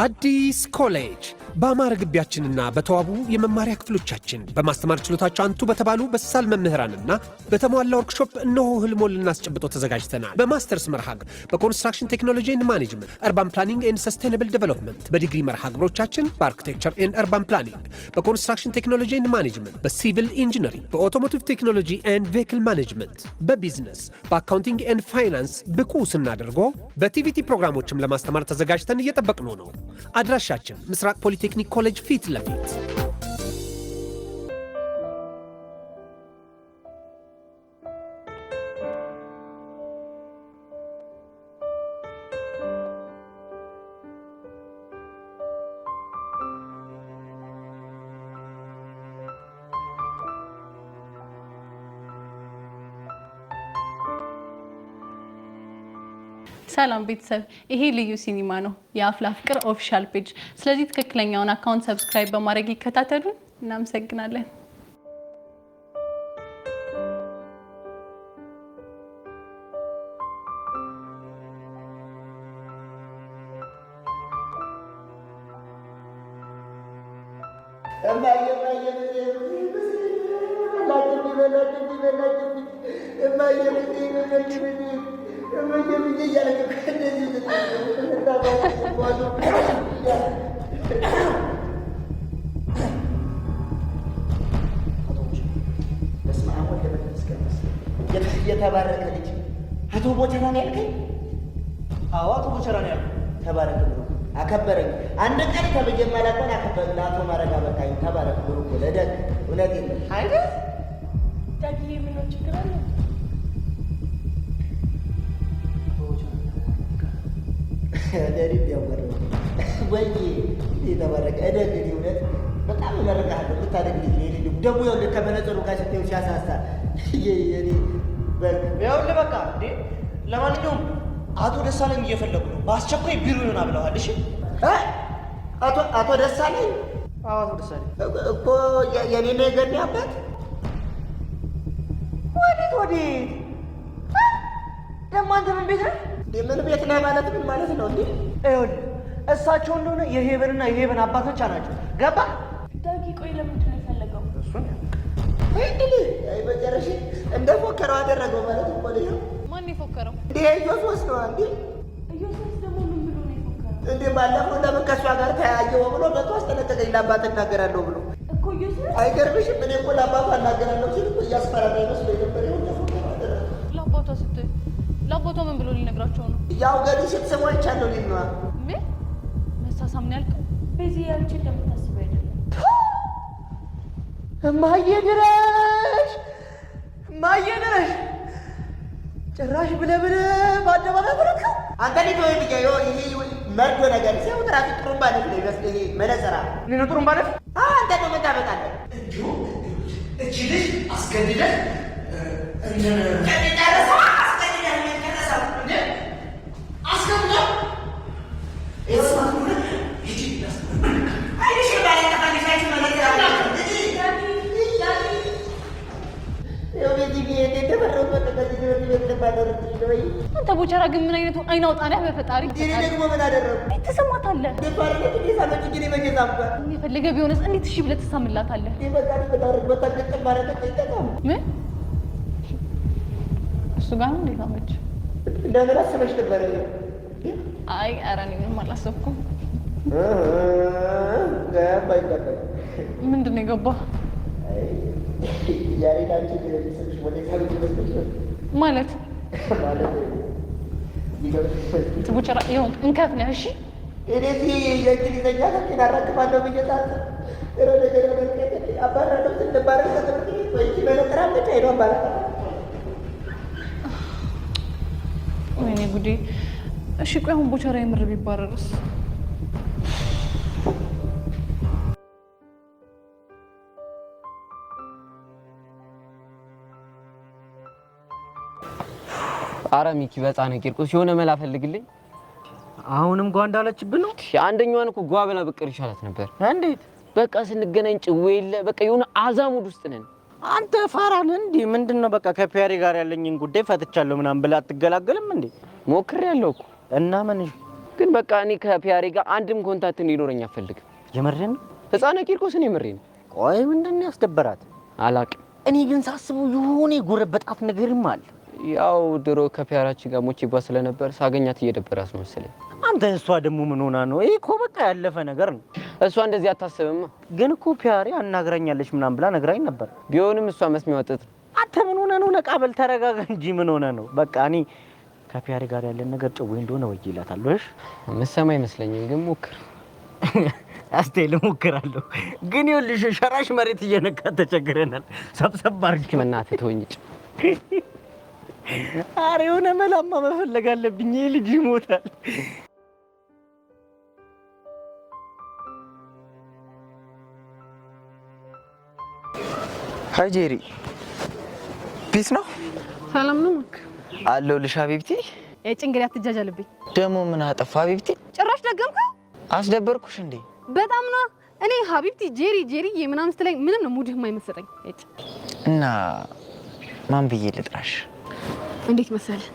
አዲስ ኮሌጅ በአማረ ግቢያችንና በተዋቡ የመማሪያ ክፍሎቻችን በማስተማር ችሎታቸው አንቱ በተባሉ በሳል መምህራንና በተሟላ ወርክሾፕ እነሆ ህልሞን ልናስጨብጦ ተዘጋጅተናል። በማስተርስ መርሃ ግብር በኮንስትራክሽን ቴክኖሎጂ ኤንድ ማኔጅመንት፣ አርባን ፕላኒንግ ኤንድ ሰስቴናብል ዴቨሎፕመንት፣ በዲግሪ መርሃ ግብሮቻችን በአርኪቴክቸር ኤንድ አርባን ፕላኒንግ፣ በኮንስትራክሽን ቴክኖሎጂ ኤንድ ማኔጅመንት፣ በሲቪል ኢንጂነሪንግ፣ በኦቶሞቲቭ ቴክኖሎጂ ኤንድ ቬሂክል ማኔጅመንት፣ በቢዝነስ፣ በአካውንቲንግ ኤንድ ፋይናንስ ብቁ ስናደርጎ በቲቪቲ ፕሮግራሞችም ለማስተማር ተዘጋጅተን እየጠበቅን ነው። አድራሻችን ምስራቅ ፖሊቴክኒክ ኮሌጅ ፊት ለፊት። ሰላም ቤተሰብ፣ ይሄ ልዩ ሲኒማ ነው፣ የአፍላ ፍቅር ኦፊሻል ፔጅ። ስለዚህ ትክክለኛውን አካውንት ሰብስክራይብ በማድረግ ይከታተሉን። እናመሰግናለን። የተባረከ ልጅ አቶ ቦቸራ ነው ያልከኝ? አዎ አቶ ቦቸራ ነው ያልከኝ። ተባረክ ብሎ አከበረኝ። አንድ ቀን ተብዬ ማላቀን አከበረ። ለአቶ ማረጋ በቃኝ። ተባረክ ብሎ ለደግ እውነቴን ነው አይደል? ዳግዬ ምን ነው ችግር አለ? ደሪ ያወራው ወይ የተባረከ እደግ እውነት በጣም እመርቅሃለሁ። ልታደግ ልጅ ነው ደግሞ ያው ከመነጽሩ ጋር ስትይው ሲያሳሳ የኔ ይኸውልህ በቃ እንዴ። ለማንኛውም አቶ ደሳለኝ እየፈለጉ ነው፣ በአስቸኳይ ቢሮ ይሆና ብለዋል። እሺ አቶ ደሳለኝ? አዎ አቶ ደሳለኝ እኮ የኔ ነው የገኒ አባት። ወዴት ደግሞ አንተ ምን ቤት ነህ? ምን ቤት ነህ ማለት ምን ማለት ነው እንዴ? ይኸውልህ እሳቸው እንደሆነ የሄበንና የሄበን አባት ብቻ ናቸው። ገባ? ዳጊ ቆይ ለምንድን ነው የፈለገው? እሱን አይ መጨረሻ እንደፎከረው አደረገው ማለት እኮ ነው። ማን የፎከረው? ኢየሱስ ነው እንዴ? ኢየሱስ ደግሞ ምን ብሎ ነው የፎከረው? እንዴ ባለፈው ለምን ከእሷ ጋር ተያየው ብሎ መጥቶ አስጠነቀቀኝ። ለአባት እናገራለሁ ብሎ እኮ ኢየሱስ አይገርምሽም? እኔ እኮ ለአባቱ አናገራለሁ ሲል እኮ እያስፈራራ መስሎኝ ነበር። ይኸው እንደፎከረው አደረገው። ለአባቷ ስትይ ለአባቷ ምን ብሎ ሊነግራቸው ነው? ያው ገዲ ስትሰሙ አይቻለሁ ሊል ነዋ። ምን መሳሳም ነው ያልከው? በዚህ ያንቺ እንደምታስበው አይደለም። እማዬ ድረሽ ጭራሽ ብለህ በአደባባይ በረከው። አንተ ልጅ ወይ ልጅ ይሄ መርዶ ነገር ሲያው ትራፊ ጥሩምባ ነው ይመስል ይሄ መነጽራ እኔ ነው ጥሩምባ ነው። አንተ ነው መታበጣለህ። እንዲሁ እቺ ልጅ አስገድደህ አንተ ቦቸራ ግን ምን አይነቱ አይን አውጣ ነህ? በፈጣሪ ደግሞ ምን አደረኩ? ትሰማታለህ? የፈለገ ቢሆንስ እንዴት እሺ ብለህ ትሳምላታለህ? ምን እሱ ጋር ነው እንዴት አመች? እንደምን አስበሽ ነበር? አይ ኧረ እኔ ምንም አላሰብኩም። ምንድን ነው የገባህ? ማለት ቦቸራ ይኸው እንከፍ ነህ። እሺ እኔ የእንግሊዘኛ ታኪን አራክባለሁ ብዬ ጣት አባራለሁ ትንባረ ወይ መነጠራለች አይዶ አባራ ወይኔ ጉዴ። እሺ ቆይ አሁን ቦቸራ የምር ቢባረርስ? አረ ሚኪ በጣም ቂርቆስ የሆነ መላ ፈልግልኝ። አሁንም ጓ እንዳለችብን ነው። አንደኛዋን እኮ ጓ ብላ ብቅር ይሻላት ነበር። እንዴት? በቃ ስንገናኝ ጭዌ የለ በቃ የሆነ አዛሙድ ውስጥ ነን። አንተ ፋራን እንዴ? ምንድነው? በቃ ከፒያሪ ጋር ያለኝን ጉዳይ ፈትቻለሁ ምናምን ብላ አትገላገልም እንዴ? ሞክሬያለሁ እኮ እና ምን ግን በቃ እኔ ከፒያሬ ጋር አንድም ኮንታክት እንዲኖረኝ አልፈልግም። የምርህን ነው? ህፃነ ቂርቆስ እኔ ምሬ ነው። ቆይ ምንድን ነው ያስደበራት? አላቅም። እኔ ግን ሳስበው የሆነ የጎረበጣት ነገርም አለ። ያው ድሮ ከፒያራችን ጋር ሞቼባ ስለነበር ሳገኛት እየደበራት ነው መሰለኝ። አንተ እሷ ደግሞ ምን ሆና ነው? ይሄ እኮ በቃ ያለፈ ነገር ነው። እሷ እንደዚህ አታስብማ። ግን እኮ ፒያሬ አናግራኛለች ምናምን ብላ ነግራኝ ነበር። ቢሆንም እሷ መስሚያ ወጥት። አንተ ምን ሆነ ነው? ነቃ በል ተረጋጋ እንጂ ምን ሆነ ነው? በቃ እኔ ከፒያሬ ጋር ያለን ነገር ጭዌ እንደሆነ ወይ ይላታል። እሺ መሰማ አይመስለኝም፣ ግን ሞክር። አስቴል ሞክራለሁ። ግን ይኸውልሽ ሸራሽ መሬት እየነካ ተቸግረናል። ሰብሰብ አድርጊ መናተህ ተወኝጭ። ኧረ የሆነ መላማ መፈለግ አለብኝ። ይሄ ልጅ ይሞታል። ሃይ ጄሪ፣ ፒስ ነው? ሰላም ነው ማክ? አለሁልሽ ሀቢብቲ። እንግዲህ አትጃጃልብኝ። ደግሞ ምን አጠፋ ሀቢብቲ? ጭራሽ ደገምከው? አስደበርኩሽ እንዴ? በጣም ነው። እኔ ሀቢብቲ ጄሪ ምናምን ስትለኝ ምንም ነው ሙድህ የማይመስጠኝ። እና ማን ብዬ ልጥራሽ? እንዴት መሰለህ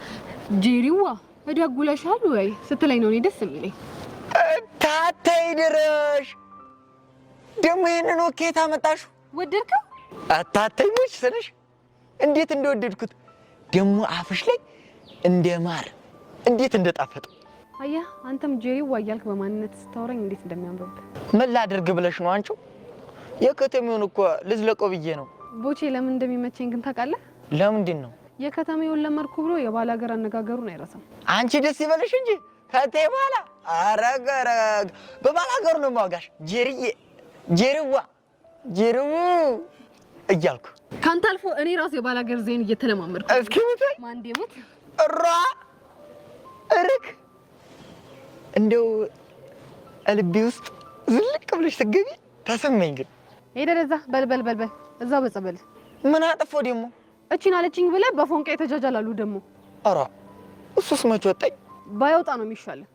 ጄሪዋ እደጉለሻል ወይ ስትለኝ ነው እኔ ደስ የሚለኝ። ታታይ ድረሽ ደግሞ ይሄንን ኬት አመጣሽው? ወደድከው? አታታይ ሙች ስልሽ እንዴት እንደወደድኩት ደግሞ አፍሽ ላይ እንደ ማር እንዴት እንደጣፈጠው። አየህ አንተም ጄሪዋ እያልክ በማንነት ስታወራኝ እንዴት እንደሚያምርብህ። ምን ላድርግ ብለሽ ነው አንቺው? የከተሜውን እኮ ልዝለቀው ብዬ ነው። ቦቼ ለምን እንደሚመቸኝ ግን ታውቃለህ? ለምንድን ነው? የከተሜውን ለመድኩ ብሎ የባላገር አነጋገሩን አይረሳም። አንቺ ደስ ይበልሽ እንጂ ከቴ ባላ አረገረግ በባላገሩ ነው ማውጋሽ። ጄሪዋ እያልኩ ካንተ አልፎ እኔ ራሴ የባላገር ዜን እየተለማመድኩ እስኪ ምታይ ማን ደሙት እራ እርክ እንደው ልቤ ውስጥ ዝልቅ ብለሽ ትገቢ ተሰማኝ። ግን ሄደዛ በልበል እዛው በጸበል ምን አጠፋው ደግሞ? እቺን አለችኝ ብለህ በፎንቃ የተጃጃላሉ ደግሞ። ኧረ እሱስ መች ወጣኝ? ባይወጣ ነው የሚሻለው።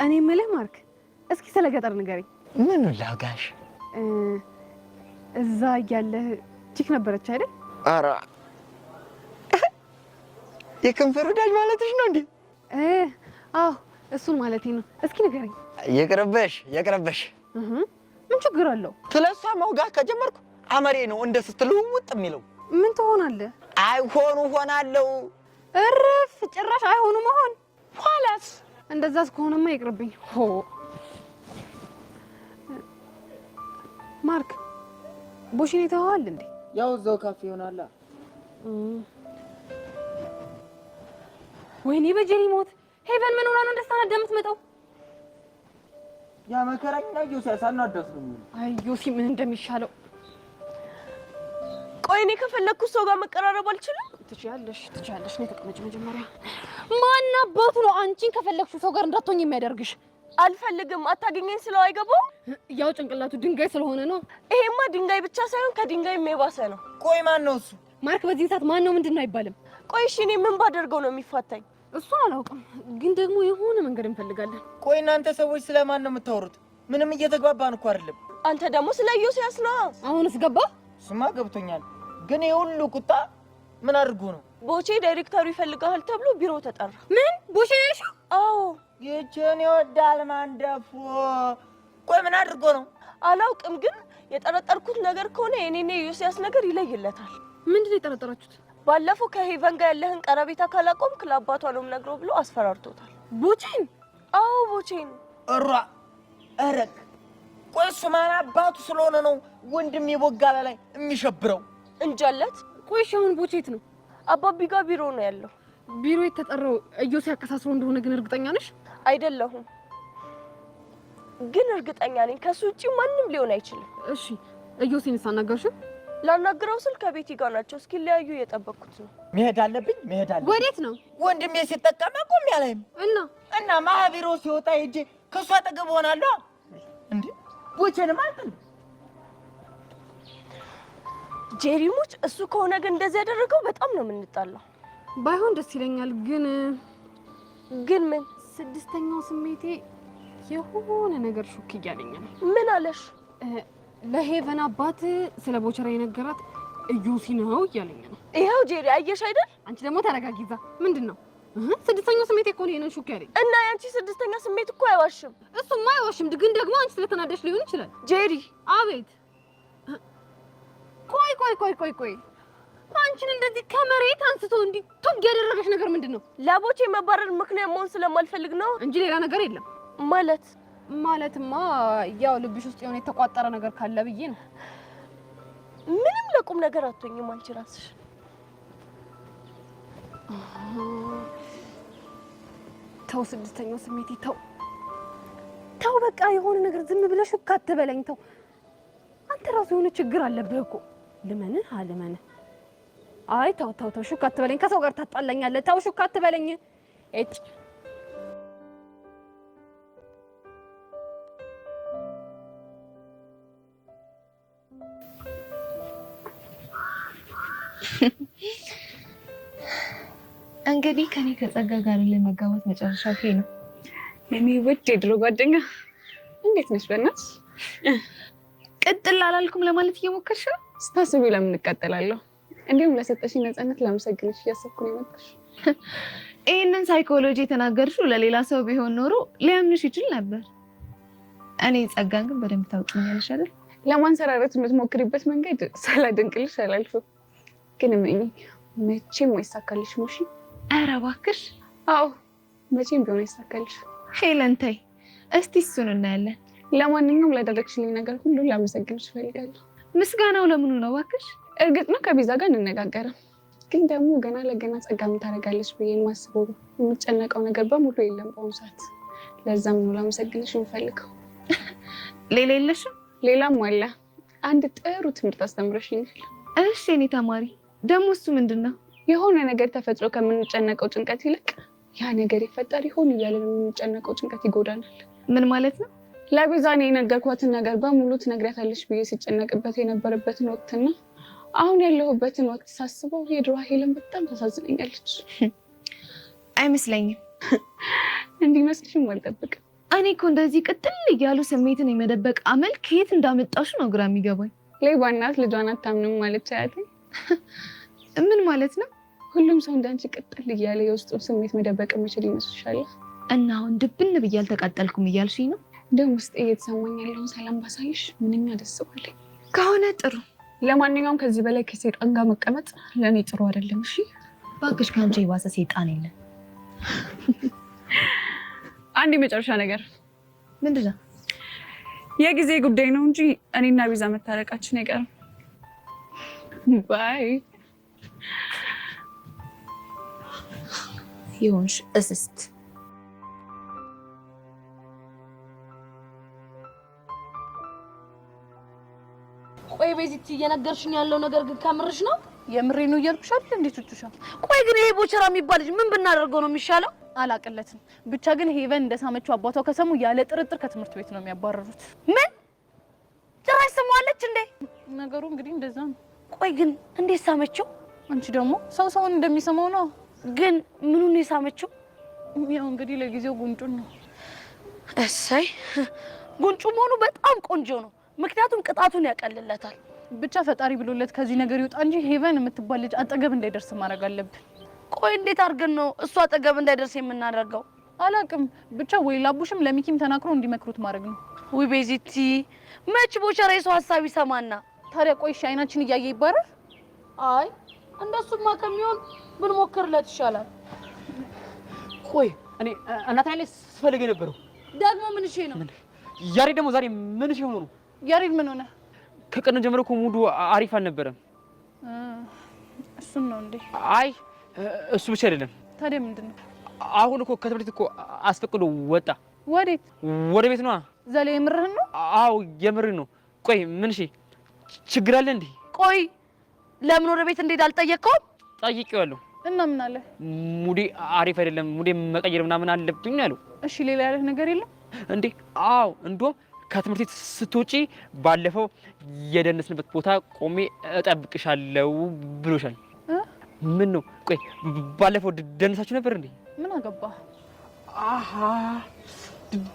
እኔ የምልህ ማርክ፣ እስኪ ስለ ገጠር ንገረኝ። ምን ላጋሽ? እዛ እያለህ ቺክ ነበረች አይደል? ኧረ የከንፈር ወዳጅ ማለትሽ ነው እንዴ? አዎ እሱን ማለቴ ነው። እስኪ ንገረኝ። የቅርብሽ ምን ችግር አለው? ስለሷ መውጋት ከጀመርኩ አመሬ ነው እንደ ስትልውጥ የሚለው። ምን ትሆናለህ? አይሆኑ ሆናለሁ። እርፍ! ጭራሽ አይሆኑ መሆን። ኋላስ እንደዛስ ከሆነማ ይቅርብኝ። ሆ ማርክ ቦሽኔ ተዋል እንዴ? ያው እዛው ካፌ ይሆናል። ወይኔ በጀሪ ሞት። ሄቨን ምን ሆና ነው እንደሳና እንደምትመጣው? ያ መከራኛ ጆሲያስ አናዳስ ነው። አይ ዮሲ ምን እንደሚሻለው። ቆይ እኔ ከፈለኩ ሰው ጋር መቀራረብ አልችልም? ትችያለሽ። ነው ተቀመጭ። መጀመሪያ ማን አባቱ ነው አንቺን ከፈለክሹ ሰው ጋር እንዳትሆኝ የሚያደርግሽ? አልፈልግም። አታገኘኝ ስለው አይገባው? ያው ጭንቅላቱ ድንጋይ ስለሆነ ነው። ይሄማ ድንጋይ ብቻ ሳይሆን ከድንጋይ የባሰ ነው። ቆይ ማን ነው እሱ? ማርክ በዚህ ሰዓት ማን ነው ምንድን ነው አይባልም። ቆይ እሺ እኔ ምን ባደርገው ነው የሚፋታኝ? እሱን አላውቅም፣ ግን ደግሞ የሆነ መንገድ እንፈልጋለን። ቆይ እናንተ ሰዎች ስለማን ነው የምታወሩት? ምንም እየተግባባን እኮ አይደለም። አንተ ደግሞ ስለ ዮሲያስ ነው። አሁንስ ገባ? ስማ ገብቶኛል። ግን የሁሉ ቁጣ ምን አድርጎ ነው? ቦቼ ዳይሬክተሩ ይፈልጋል ተብሎ ቢሮ ተጠራ። ምን ቦቼ ነሽ? አዎ ይችን ይወዳል ማንደፎ። ቆይ ምን አድርጎ ነው? አላውቅም፣ ግን የጠረጠርኩት ነገር ከሆነ የኔና የዮሲያስ ነገር ይለይለታል። ምንድን ነው የጠረጠራችሁት? ባለፈው ከሄቨን ጋር ያለህን ቀረቤታ ካላቆምክ ለአባቷ ነው የምነግረው ብሎ አስፈራርቶታል። ቦቼን? አዎ ቦቼን። እረክ ቆይ እሱ ማን አባቱ ስለሆነ ነው ወንድም የቦጋላ ላይ የሚሸብረው? እንጃለት። ቆይ እሺ አሁን ቦቼት ነው? አባቢ ጋር ቢሮ ነው ያለው። ቢሮ የተጠራው እዮሲ ያከሳስሮ እንደሆነ ግን እርግጠኛ ነሽ? አይደለሁም፣ ግን እርግጠኛ ነኝ ከሱ ውጪ ማንም ሊሆን አይችልም። እሺ እዮሲን ሳናገርሽው? ላናግረው ስል ከቤቲ ጋር ናቸው። እስኪለያዩ እየጠበቅኩት ነው። መሄድ አለብኝ። ወዴት ነው? ወንድሜ ሲጠቀም ቆም ያለኝ እና ማህቢሮ ሲወጣ ሄጄ ከሱ አጠገብ ሆናለሁ እንዴ? ቦቼንም አልጥልም። ጄሪሙች እሱ ከሆነ ግን እንደዚህ ያደረገው በጣም ነው የምንጣላው። ባይሆን ደስ ይለኛል፣ ግን ምን? ስድስተኛው ስሜቴ የሆነ ነገር ሹክ እያለኝ ነው። ምን አለሽ? ለሄቨን አባት ስለ ቦቸራ የነገራት እዩሲ ነው እያለኝ ነው። ይኸው ጄሪ አየሽ አይደል? አንቺ ደግሞ ተረጋጊዛ። ምንድነው? ስድስተኛው ስሜት እኮ ነው የነን ሹክ ያለኝ። እና ያንቺ ስድስተኛ ስሜት እኮ አይዋሽም። እሱማ አይዋሽም፣ ግን ደግሞ አንቺ ስለተናደሽ ሊሆን ይችላል። ጄሪ አቤት። ቆይ አንቺን እንደዚህ ከመሬት አንስቶ እንዲህ ቱግ ያደረገሽ ነገር ምንድነው? ለቦቼ መባረር ምክንያት መሆን ስለማልፈልግ ነው እንጂ ሌላ ነገር የለም። ማለትማ ያው ልብሽ ውስጥ የሆነ የተቋጠረ ነገር ካለ ብዬ ነው። ምንም ለቁም ነገር አትሆኝም አንቺ ራስሽ። ተው ስድስተኛው ስሜቴ ተው በቃ የሆነ ነገር ዝም ብለሽ ሹክ አትበለኝ። ተው አንተ ራሱ የሆነ ችግር አለብህ እኮ። ልመንህ አልመንህ። አይ ተው ሹክ አትበለኝ። ከሰው ጋር ታጣላኛለህ። ተው ሹክ አትበለኝ። እጭ እንግዲህ ከኔ ከጸጋ ጋር ለመጋባት መጨረሻ ይሄ ነው። የኔ ውድ የድሮ ጓደኛ እንዴት ነሽ? በእናትሽ ቅጥል አላልኩም ለማለት እየሞከርሽ ነው? ስታስቢ ለምን እቀጥላለሁ? እንዲሁም ለሰጠሽኝ ነፃነት ላመሰግንሽ እያሰብኩ ነው የመጣሽ። ይሄንን ሳይኮሎጂ የተናገርሽው ለሌላ ሰው ቢሆን ኖሮ ሊያምንሽ ይችል ነበር። እኔ ጸጋን ግን በደንብ ታውቂኛለሽ አይደል? ለማንሰራረት የምትሞክሪበት መንገድ ሳላደንቅልሽ አላልፍም። ግን መቼም አይሳካልሽ ሙሺ። ኧረ እባክሽ። አዎ መቼም ቢሆን አይሳካልሽ። ሄለን ተይ እስቲ እሱን እናያለን። ለማንኛውም ላደረግሽልኝ ነገር ሁሉ ላመሰግንሽ እፈልጋለሁ። ምስጋናው ለምኑ ነው እባክሽ? እርግጥ ነው ከቢዛ ጋር እንነጋገርም፣ ግን ደግሞ ገና ለገና ጸጋ ምን ታደርጋለች ብዬ የማስበው የምጨነቀው ነገር በሙሉ የለም በአሁኑ ሰዓት። ለዛም ነው ላመሰግንሽ የምፈልገው። ሌላ የለሽም? ሌላም አለ። አንድ ጥሩ ትምህርት አስተምረሽኛል። እሺ እኔ ተማሪ ደግሞ እሱ ምንድነው? የሆነ ነገር ተፈጥሮ ከምንጨነቀው ጭንቀት ይልቅ ያ ነገር ይፈጠር ይሆን እያለን የምንጨነቀው ጭንቀት ይጎዳናል። ምን ማለት ነው? ለቤዛ እኔ የነገርኳትን ነገር በሙሉ ትነግሪያታለሽ ብዬ ሲጨነቅበት የነበረበትን ወቅትና አሁን ያለሁበትን ወቅት ሳስበው የድሮ ሄለን በጣም ታሳዝነኛለች። አይመስለኝም። እንዲመስልሽም አልጠብቅም። እኔ እኮ እንደዚህ ቅጥል እያሉ ስሜትን የመደበቅ አመል ከየት እንዳመጣሽ ነው ግራ የሚገባኝ። ሌባ እናት ልጇን አታምንም ማለት ሳያትኝ ምን ማለት ነው? ሁሉም ሰው እንዳንቺ ቅጥል እያለ የውስጡን ስሜት መደበቅ የሚችል ይመስልሻል? እና አሁን ድብን ብዬ አልተቃጠልኩም እያልሽኝ ነው? ደግሞ ውስጥ እየተሰማኝ ያለውን ሰላም ባሳይሽ ምንኛ ደስ ባለኝ። ከሆነ ጥሩ። ለማንኛውም ከዚህ በላይ ከሰይጣን ጋር መቀመጥ ለእኔ ጥሩ አይደለም። እሺ እባክሽ፣ ከአንቺ የባሰ ሰይጣን የለም። አንድ የመጨረሻ ነገር። ምንድን ነው? የጊዜ ጉዳይ ነው እንጂ እኔና ቤዛ መታረቃችን አይቀርም። ባይ ይሁንሽ እስስት። ቆይ ቤዚት እየነገርሽኝ ያለው ነገር ግን ከምርሽ ነው? የምሬ ነው እያልኩሽ አይደል? እንዴት ትችሻል? ቆይ ግን ይሄ ቦቸራ የሚባል ልጅ ምን ብናደርገው ነው የሚሻለው? አላቀለትም። ብቻ ግን ሄቨን እንደሳመችው አባቷ ከሰሙ ያለ ጥርጥር ከትምህርት ቤት ነው የሚያባረሩት። ምን ጭራሽ ስሟለች እንዴ? ነገሩ እንግዲህ እንደዛ ነው። ቆይ ግን እንዴት ሳመችው? አንቺ ደግሞ ሰውን እንደሚሰማው ነው። ግን ምኑን የሳመችው? ያው እንግዲህ ለጊዜው ጉንጩን ነው። እሰይ ጉንጩ መሆኑ በጣም ቆንጆ ነው። ምክንያቱም ቅጣቱን ያቀልለታል። ብቻ ፈጣሪ ብሎለት ከዚህ ነገር ይውጣ እንጂ ሄቨን የምትባል ልጅ አጠገብ እንዳይደርስ ማድረግ አለብን። ቆይ እንዴት አድርገን ነው እሱ አጠገብ እንዳይደርስ የምናደርገው? አላቅም። ብቻ ወይ ላቡሽም ለሚኪም ተናክሮ እንዲመክሩት ማድረግ ነው። ውይ ቤዚቲ መች ቦቸራ የሰው ሀሳብ ይሰማና? ታዲያ ቆይ እሺ አይናችን እያየ ይባረር? አይ እንደሱማ ከሚሆን ብንሞክርለት ይሻላል። ቆይ እኔ እናት አይኔ ስፈልግ የነበረው ደግሞ ምን እሺ ነው? ያሬድ ደግሞ ዛሬ ምን እሺ ሆኖ ነው? ያሬድ ምን ሆነ? ከቀን ጀምሮ እኮ ሙዱ አሪፍ አልነበረም። እሱን ነው እንዴ? አይ እሱ ብቻ አይደለም። ታዲያ ምንድነው? አሁን እኮ ከትምህርት እኮ አስፈቅዶ ወጣ። ወዴት? ወደ ቤት ነዋ። ዘሌ የምርህን ነው? አዎ የምርህን ነው። ቆይ ምን እሺ ችግር አለ እንዴ? ቆይ ለምን ወደ ቤት እንዴት አልጠየቅከውም? ጠይቄዋለሁ። እና ምን አለ? ሙዴ አሪፍ አይደለም፣ ሙዴ መቀየር ምናምን አለብኝ አለው። እሺ ሌላ ያለህ ነገር የለም እንዴ? አዎ እንደውም ከትምህርት ቤት ስትወጪ ባለፈው የደነስንበት ቦታ ቆሜ እጠብቅሻለሁ ብሎሻል። ምን ነው? ቆይ ባለፈው ደነሳችሁ ነበር እንዴ? ምን አገባ? አሃ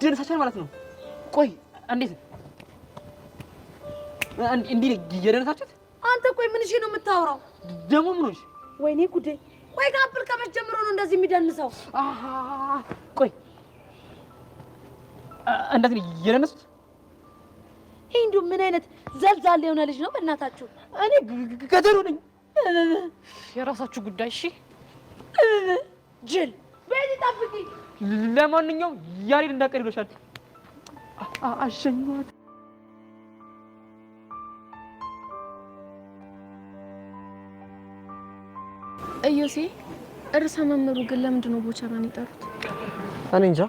ደነሳችሁ ማለት ነው። ቆይ እንዴት እንዴ የደነሳችሁት? አንተ ቆይ ምን እሺ ነው የምታወራው? ደግሞ ምን ሆነሽ? ወይኔ ጉዴ! ቆይ ካፕል ከመቼ ጀምሮ ነው እንደዚህ የሚደንሰው? ቆይ እንደዚህ የደነሱት? ይሄ እንዲሁ ምን አይነት ዘልዛል የሆነ ልጅ ነው በእናታችሁ? እኔ ገደሉ ነኝ። የራሳችሁ ጉዳይ። እሺ ጅል በይ ጠብቂ። ለማንኛውም ያሬድ እንዳቀር ይሎሻል። አሸኛት። እዮሴ እርሰ መምህሩ ግን ለምንድን ነው ቦቸራን የጠሩት? እኔ እንጃ።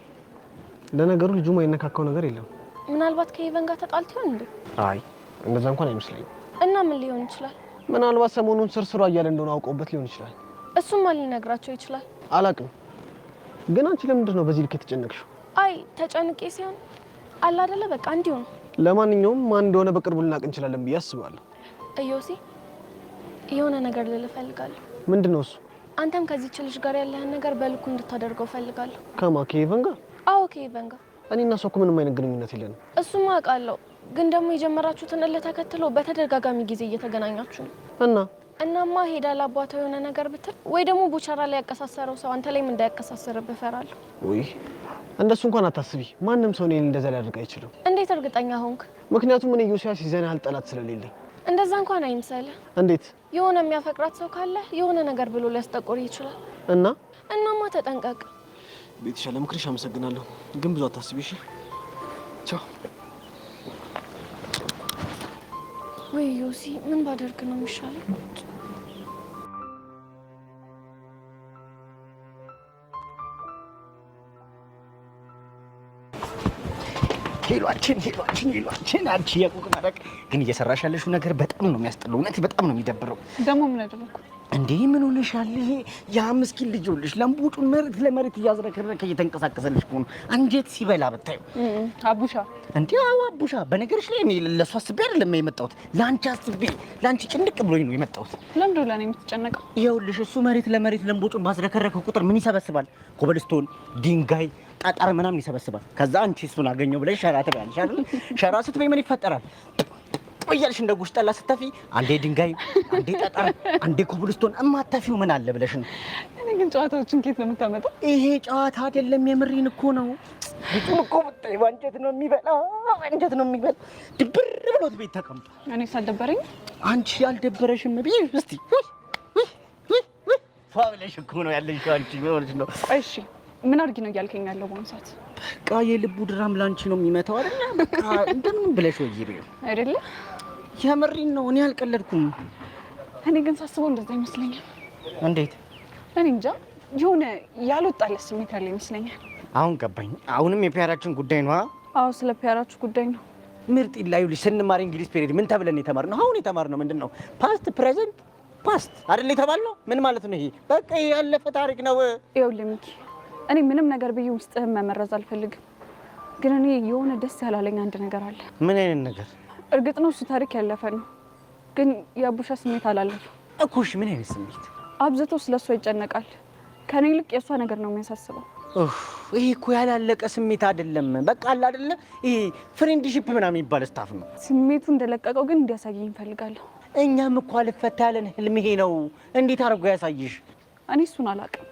ለነገሩ ልጁ የማይነካካው ነገር የለም። ምናልባት ከኢቨን ጋር ተጣልቶ ይሆን እንዴ? አይ እንደዛ እንኳን አይመስለኝም። እና ምን ሊሆን ይችላል? ምናልባት ሰሞኑን ስርስሯ እያለ እንደሆነ አውቀውበት ሊሆን ይችላል። እሱማ ሊነግራቸው ይችላል። አላውቅም። ግን አንቺ ለምንድን ነው በዚህ ልክ የተጨነቅሽው? አይ ተጨንቄ ሲሆን አለ አይደለ በቃ እንዲሁ ነው። ለማንኛውም ማን እንደሆነ በቅርቡ ልናቅ እንችላለን ብዬ አስባለሁ። እዮሴ የሆነ ነገር ልልህ እፈልጋለሁ። ምንድን ነው እሱ? አንተም ከዚህች ልጅ ጋር ያለህን ነገር በልኩ እንድታደርገው እፈልጋለሁ። ከማ ከኢቨን ጋር? አዎ ከኢቨን ጋር። እኔና እሷ እኮ ምንም አይነት ግንኙነት የለንም። እሱማ አውቃለሁ። ግን ደግሞ የጀመራችሁትን እልህ ተከትሎ በተደጋጋሚ ጊዜ እየተገናኛችሁ ነው። እናማ ሄዳ ለአባቷ የሆነ ነገር ብትል ወይ ደግሞ ቡቸራ ላይ ያቀሳሰረው ሰው አንተ ላይም እንዳያቀሳሰርብህ እፈራለሁ። ወይ እንደሱ እንኳን አታስቢ። ማንም ሰው እኔን እንደዛ ሊያደርግ አይችልም። እንዴት እርግጠኛ ሆንክ? ምክንያቱም እኔ ዮሲያስ ይዘን ያህል ጠላት ስለሌለኝ። እንደዛ እንኳን አይምሰልህ። እንዴት? የሆነ የሚያፈቅራት ሰው ካለ የሆነ ነገር ብሎ ሊያስጠቆር ይችላል። እናማ ተጠንቀቅ። ቤትሻ ለምክርሽ አመሰግናለሁ፣ ግን ብዙ አታስቢ እሺ? ቻው። ወይ ዮሲ ምን ባደርግ ነው የሚሻለው? ሄሏችን አንቺ የቁቅ መረቅ ግን እየሰራሽ ያለሽው ነገር በጣም ነው የሚያስጠላው። እውነት በጣም ነው የሚደብረው። ደግሞ ምን አደረኩ እንዴ? ምን ሆነሻል? ይሄ ያ ምስኪን ልጅ ይኸውልሽ ለምቡጩን መሬት ለመሬት እያዝረከረከ እየተንቀሳቀሰልሽ ነው። አንጀት ሲበላ ብታዩ። አቡሻ እንዴ? አዎ አቡሻ። በነገርሽ ላይ እኔ ለሷ አስቤ አይደለም የመጣሁት፣ ላንቺ አስቤ፣ ላንቺ ጭንቅ ብሎኝ ነው የመጣሁት። ለምንድን ነው ለኔ የምትጨነቀው? ይኸውልሽ እሱ መሬት ለመሬት ለምቡጩን ባዝረከረከ ቁጥር ምን ይሰበስባል? ኮብልስቶን፣ ድንጋይ፣ ጠጠር ምናምን ይሰበስባል። ከዛ አንቺ እሱን አገኘው ብለሽ ሸራ ትበያለሽ አይደል? ሸራ ስትበይ ምን ይፈጠራል? ቆያልሽ እንደ ጉሽ ጠላ ስተፊ አንዴ ድንጋይ፣ አንዴ ጠጠር፣ አንዴ ኮብልስቶን እማታፊው ምን አለ ብለሽ ነው። እኔ ግን ጨዋታዎችን ከየት ነው የምታመጣው? ይሄ ጨዋታ አይደለም፣ የምሬን እኮ ነው። ልጁን እኮ ብታይ አንጀት ነው የሚበላ፣ አንጀት ነው የሚበላ። ድብር ብሎት ቤት ተቀምጧል። እኔ ሳልደበረኝ አንቺ ያልደበረሽም ብዬ እስቲ ፋብለሽ እኮ ነው ያለሽ አንቺ ቢሆንሽ ነው። እሺ ምን አድርጊ ነው እያልከኝ ያለው በአሁኑ ሰዓት? በቃ የልቡ ድራም ላንቺ ነው የሚመታው አይደል? በቃ እንደምን ብለሽ ወይ ይበው አይደለ? የምሬን ነው። እኔ አልቀለድኩም። እኔ ግን ሳስበው እንደዛ ይመስለኛል። እንዴት? እኔ እንጃ የሆነ ያልወጣለት ስሜት ያለ ይመስለኛል። አሁን ገባኝ። አሁንም የፒያራችን ጉዳይ ነው። አዎ ስለ ፒያራችሁ ጉዳይ ነው። ምርጥ ይላዩ ልጅ ስንማር እንግሊዝ ፔሪድ ምን ተብለን የተማርነው? አሁን የተማርነው ምንድን ነው? ፓስት ፕሬዘንት ፓስት አይደል የተባልነው? ምን ማለት ነው ይሄ? በቃ ያለፈ ታሪክ ነው። ይኸውልህ ሚኪ፣ እኔ ምንም ነገር ብዬ ውስጥህን መመረዝ አልፈልግም። ግን እኔ የሆነ ደስ ያላለኝ አንድ ነገር አለ። ምን አይነት ነገር? እርግጥ ነው እሱ ታሪክ ያለፈ ነው፣ ግን የአቡሻ ስሜት አላለፈም እኮ። እሺ ምን አይነት ስሜት? አብዝቶ ስለሷ ይጨነቃል። ከኔ ይልቅ የእሷ ነገር ነው የሚያሳስበው። ይሄ እኮ ያላለቀ ስሜት አይደለም። በቃ አለ አይደለ? ይሄ ፍሬንድሺፕ ምናምን የሚባል ስታፍ ነው። ስሜቱ እንደለቀቀው ግን እንዲያሳየኝ እፈልጋለሁ። እኛም እኮ አልፈታ ያለን ህልም ይሄ ነው። እንዴት አድርጎ ያሳይሽ? እኔ እሱን አላውቅም።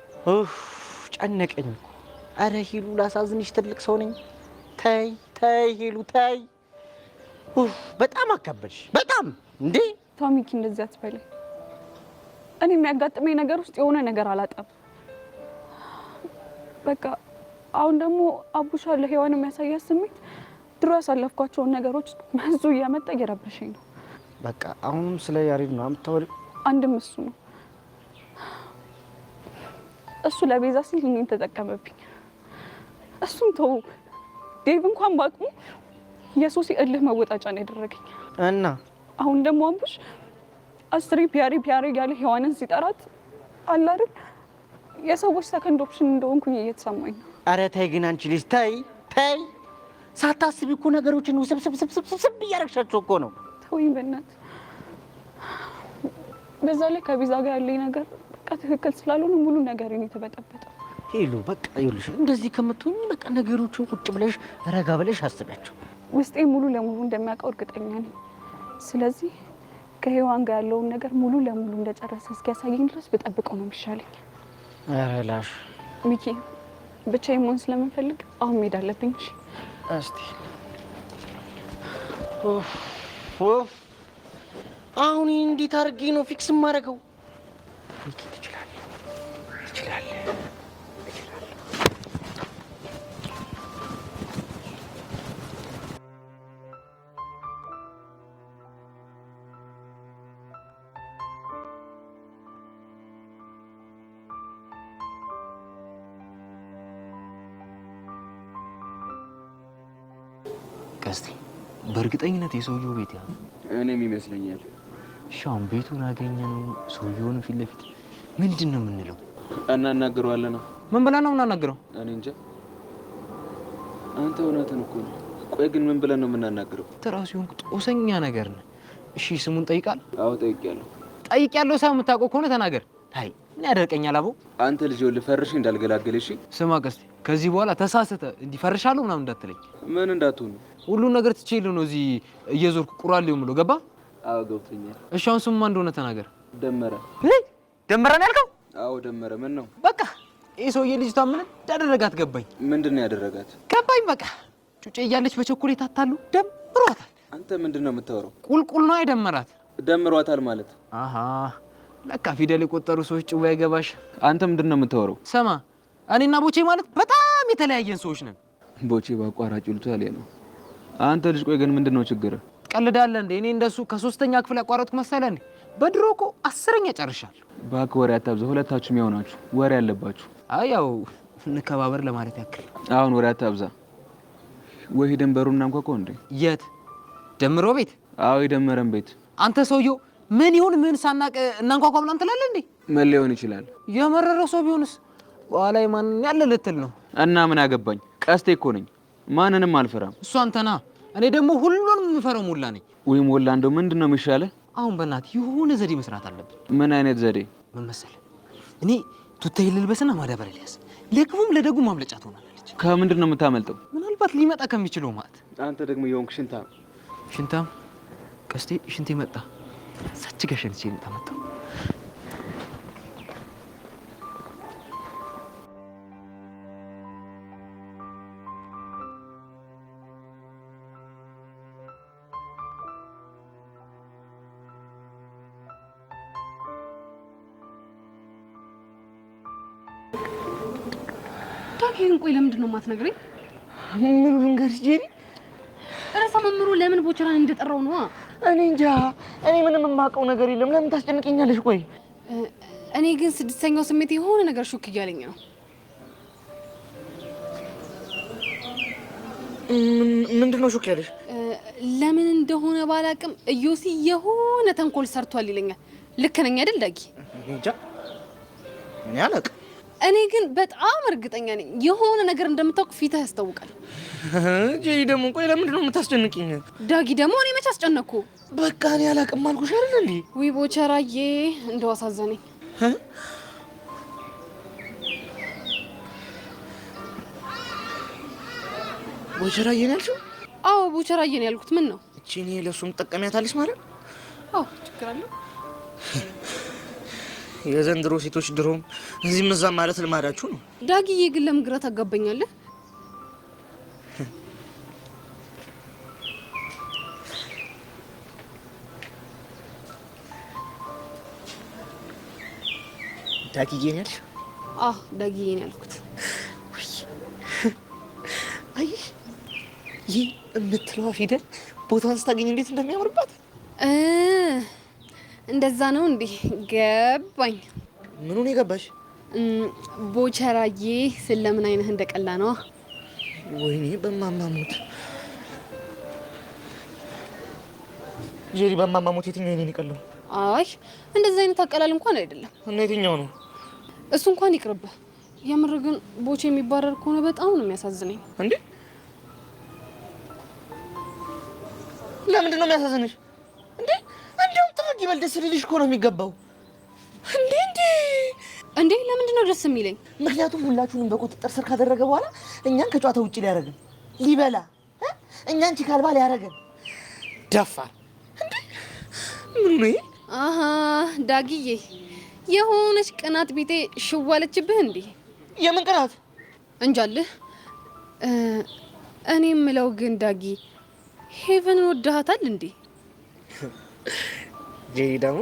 ጨነቀኝ። አረ ሂሉ ላሳዝንሽ፣ ትልቅ ሰው ነኝ። ተይ ተይ ሂሉ ተይ። በጣም አካበድሽ። በጣም እንዴ ቶሚኪ፣ እንደዚህ አትበለኝ። እኔ የሚያጋጥመኝ ነገር ውስጥ የሆነ ነገር አላጣም። በቃ አሁን ደግሞ አቡሻ ለሔዋን የሚያሳያት ስሜት ድሮ ያሳለፍኳቸውን ነገሮች መዙ እያመጣ እየረበሸኝ ነው። በቃ አሁንም ስለ ያሬድ ነው የምታወሪው? አንድም እሱ ነው። እሱ ለቤዛ ሲል እኔን ተጠቀመብኝ። እሱን ተው ዴቭ እንኳን ባቅሙ የሶሲ እልህ መወጣጫ ነው ያደረገኝ። እና አሁን ደግሞ አቡሽ አስሪ ፒያሪ እያለ ሔዋንን ሲጠራት አለ አይደል የሰዎች ሰከንድ ኦፕሽን እንደሆንኩኝ እየተሰማኝ ነው። አረ ተይ ግን አንቺ ልጅ ተይ ተይ። ሳታስቢ እኮ ነገሮችን ውስብስብ እያደረግሻቸው እኮ ነው። ተወኝ በእናትህ። በዛ ላይ ከቤዛ ጋር ያለኝ ነገር በቃ ትክክል ስላልሆነ ሙሉ ነገር ነው የተበጠበጠው። ሄሉ በቃ ይኸውልሽ፣ እንደዚህ ከምትሆኝ በቃ ነገሮችን ቁጭ ብለሽ ረጋ ብለሽ አስቢያቸው። ውስጤ ሙሉ ለሙሉ እንደሚያውቀው እርግጠኛ ነኝ። ስለዚህ ከሔዋን ጋር ያለውን ነገር ሙሉ ለሙሉ እንደጨረሰ እስኪያሳየኝ ድረስ ብጠብቀው ነው የሚሻለኝ። ኧረ ላሽ ሚኪ ብቻዬን መሆን ስለምንፈልግ አሁን መሄድ አለብኝ። እስቲ አሁን እንዴት አድርጌ ነው ፊክስ የማደርገው? ሚኪ ትችላለህ። ቀስቴ በእርግጠኝነት የሰውየው ቤት ያ እኔም ይመስለኛል። ሻውን ቤቱን አገኘነው፣ ሰውየውን ፊት ለፊት ምንድን ነው የምንለው? እናናግረዋለን ነው። ምን ብለን ነው የምናናግረው? እኔ እንጃ። አንተ እውነትን እኮ ነው። ቆይ ግን ምን ብለን ነው የምናናግረው? ተራሱ ይሁን ጦሰኛ ነገር ነው። እሺ ስሙን ጠይቃል? አዎ ጠይቄያለሁ። ጠይቄያለሁ። ሰው የምታውቀው ከሆነ ተናገር። አይ ምን ያደርቀኛል? አቦ አንተ ልጅ ልፈርሽ እንዳልገላገል። እሺ ስማ ቀስቴ፣ ከዚህ በኋላ ተሳስተ እንዲፈርሻለሁ ምናምን እንዳትለኝ። ምን እንዳትሆኑ ሁሉን ነገር ትቼልህ ነው እዚህ እየዞርኩ ቁራሌው ምሎ ገባ? አዎ ገብቶኛል። እሺ አሁን ስሙ ማን እንደሆነ ተናገር። ደመረ። ደመረ ነው ያልከው? አዎ ደመረ። ምን ነው? በቃ ይህ ሰውዬ ልጅቷ ምን እንዳደረጋት ገባኝ። ምንድን ነው ያደረጋት? ገባኝ። በቃ ጩጬ እያለች በቸኮሌት አታሉ ደምሯታል። አንተ ምንድን ነው የምታወራው? ቁልቁል ነው የደመራት። ደምሯታል ማለት? አሃ ለካ ፊደል የቆጠሩ ሰዎች ጭዋ አይገባሽ። አንተ ምንድን ነው የምታወራው? ሰማ እኔና ቦቼ ማለት በጣም የተለያየን ሰዎች ነን። ቦቼ በአቋራጭ ይሉታል ነው። አንተ ልጅ ቆይ ግን ምንድን ነው ችግር? ቀልዳለህ እንዴ? እኔ እንደሱ ከ3ኛ ክፍል ያቋረጥኩ መሰለህ እንዴ? በድሮ እኮ 10ኛ ጨርሻለሁ። እባክህ ወሬ አታብዛ። ሁለታችሁም ያው ናችሁ፣ ወሬ አለባችሁ። አይ ያው እንከባበር ለማለት ያክል። አሁን ወሬ አታብዛ። ወይ ደንበሩና እንኳን እንዴ? የት ደምሮ ቤት? አዎ የደመረን ቤት። አንተ ሰውየው ምን ይሁን ምን ሳናቅ እናንኳኳ ምናምን ትላለህ እንዴ? ምን ሊሆን ይችላል? የመረረው ሰው ቢሆንስ በኋላ ማን ያለ ልትል ነው? እና ምን አገባኝ? ቀስቴ እኮ ነኝ፣ ማንንም አልፈራም። እሱ አንተና እኔ ደግሞ ሁሉንም የምፈራው ሞላ ነኝ። ወይ ሞላ እንደው ምንድን ነው የሚሻለው? አሁን በእናትህ የሆነ ዘዴ መስራት አለብን። ምን አይነት ዘዴ? ምን መሰለህ? እኔ ቱታዬ ልልበስና ማዳበሪያ ልያዝ፣ ለግቡም ለደጉም ማምለጫ ትሆናለች። ከምንድን ነው የምታመልጠው? ምናልባት ሊመጣ ከሚችለው ማለት። አንተ ደግሞ የሆንክ ሽንታም ሽንታም። ቀስቴ ሽንቴ መጣ። ሰች ጋር ሸንቼ መጣ። ዳጊን ቆይ ለምንድን ነው የማትነግረኝ? ምን ልንገርሽ ጄሪ? ርዕሰ መምህሩ ለምን ቦቸራን እንደጠራው ነው? እኔ እንጃ። እኔ ምንም የማውቀው ነገር የለም። ለምን ታስጨንቀኛለሽ? ቆይ እኔ ግን 6ኛው ስሜት የሆነ ነገር ሹክ እያለኝ ነው። ምንድን ነው ሹክ ያለሽ? ለምን እንደሆነ ባላቅም እዮሲ የሆነ ተንኮል ሰርቷል ይለኛል። ልክ ነኝ አይደል ዳጊ? እንጃ እኔ አላውቅም። እኔ ግን በጣም እርግጠኛ ነኝ የሆነ ነገር እንደምታውቅ ፊትህ ያስታውቃል። ጄሪ ደግሞ ቆይ ለምንድን ነው የምታስጨንቅኝ? ዳጊ ደግሞ እኔ መች አስጨነቅኩ? በቃ እኔ አላውቅም አልኩሽ አይደል እንዴ? ውይ ቦቸራዬ እንደው አሳዘነኝ። ቦቸራዬ ነው ያልሽው? አዎ ቦቸራዬ ነው ያልኩት። ምን ነው እቺ እኔ ለሱም ትጠቀሚያታለሽ ማለት? አዎ ችግር አለው። የዘንድሮ ሴቶች ድሮም እዚህም እዛም ማለት ልማዳችሁ ነው። ዳጊዬ ግን ለምን ግራ ታጋባኛለህ? ዳጊዬ ነው ያልሽው? አዎ ዳጊዬ ነው ያልኩት። አይሽ ይህ የምትለዋ ፊደል ቦታዋን ስታገኝ እንዴት እንደሚያምርባት። እንደዛ ነው እንዴ? ገባኝ። ምኑን የገባሽ? ቦቸራዬ ስለምን አይነህ እንደቀላ ነው። ወይኔ በማማሙት ጄሪ፣ በማማሙት የትኛው የኔን ይቀለው? አይ እንደዛ አይነት አቀላል እንኳን አይደለም። እና የትኛው ነው? እሱ እንኳን ይቅርብህ። የምር ግን ቦቼ የሚባረር ከሆነ በጣም ነው የሚያሳዝነኝ። እንዴ ለምንድን ነው የሚያሳዝንሽ? እንዴ እንደውም ጥርግ ይበል፣ ደስ ሊልሽ እኮ ነው የሚገባው። እንዴ ለምንድን ነው ደስ የሚለኝ? ምክንያቱም ሁላችሁንም በቁጥጥር ስር ካደረገ በኋላ እኛን ከጨዋታ ውጪ ሊያደርገን ሊበላ እኛን ቺካልባ ሊያደርገን ደፋ። እንዴ ምን ነው? አሃ ዳጊዬ የሆነች ቅናት ቢጤ ሽዋለችብህ እንዴ? የምን ቅናት? እንጃልህ። እኔ የምለው ግን ዳጊ ሄቨን ወደሃታል እንዴ? ጄሪ ደግሞ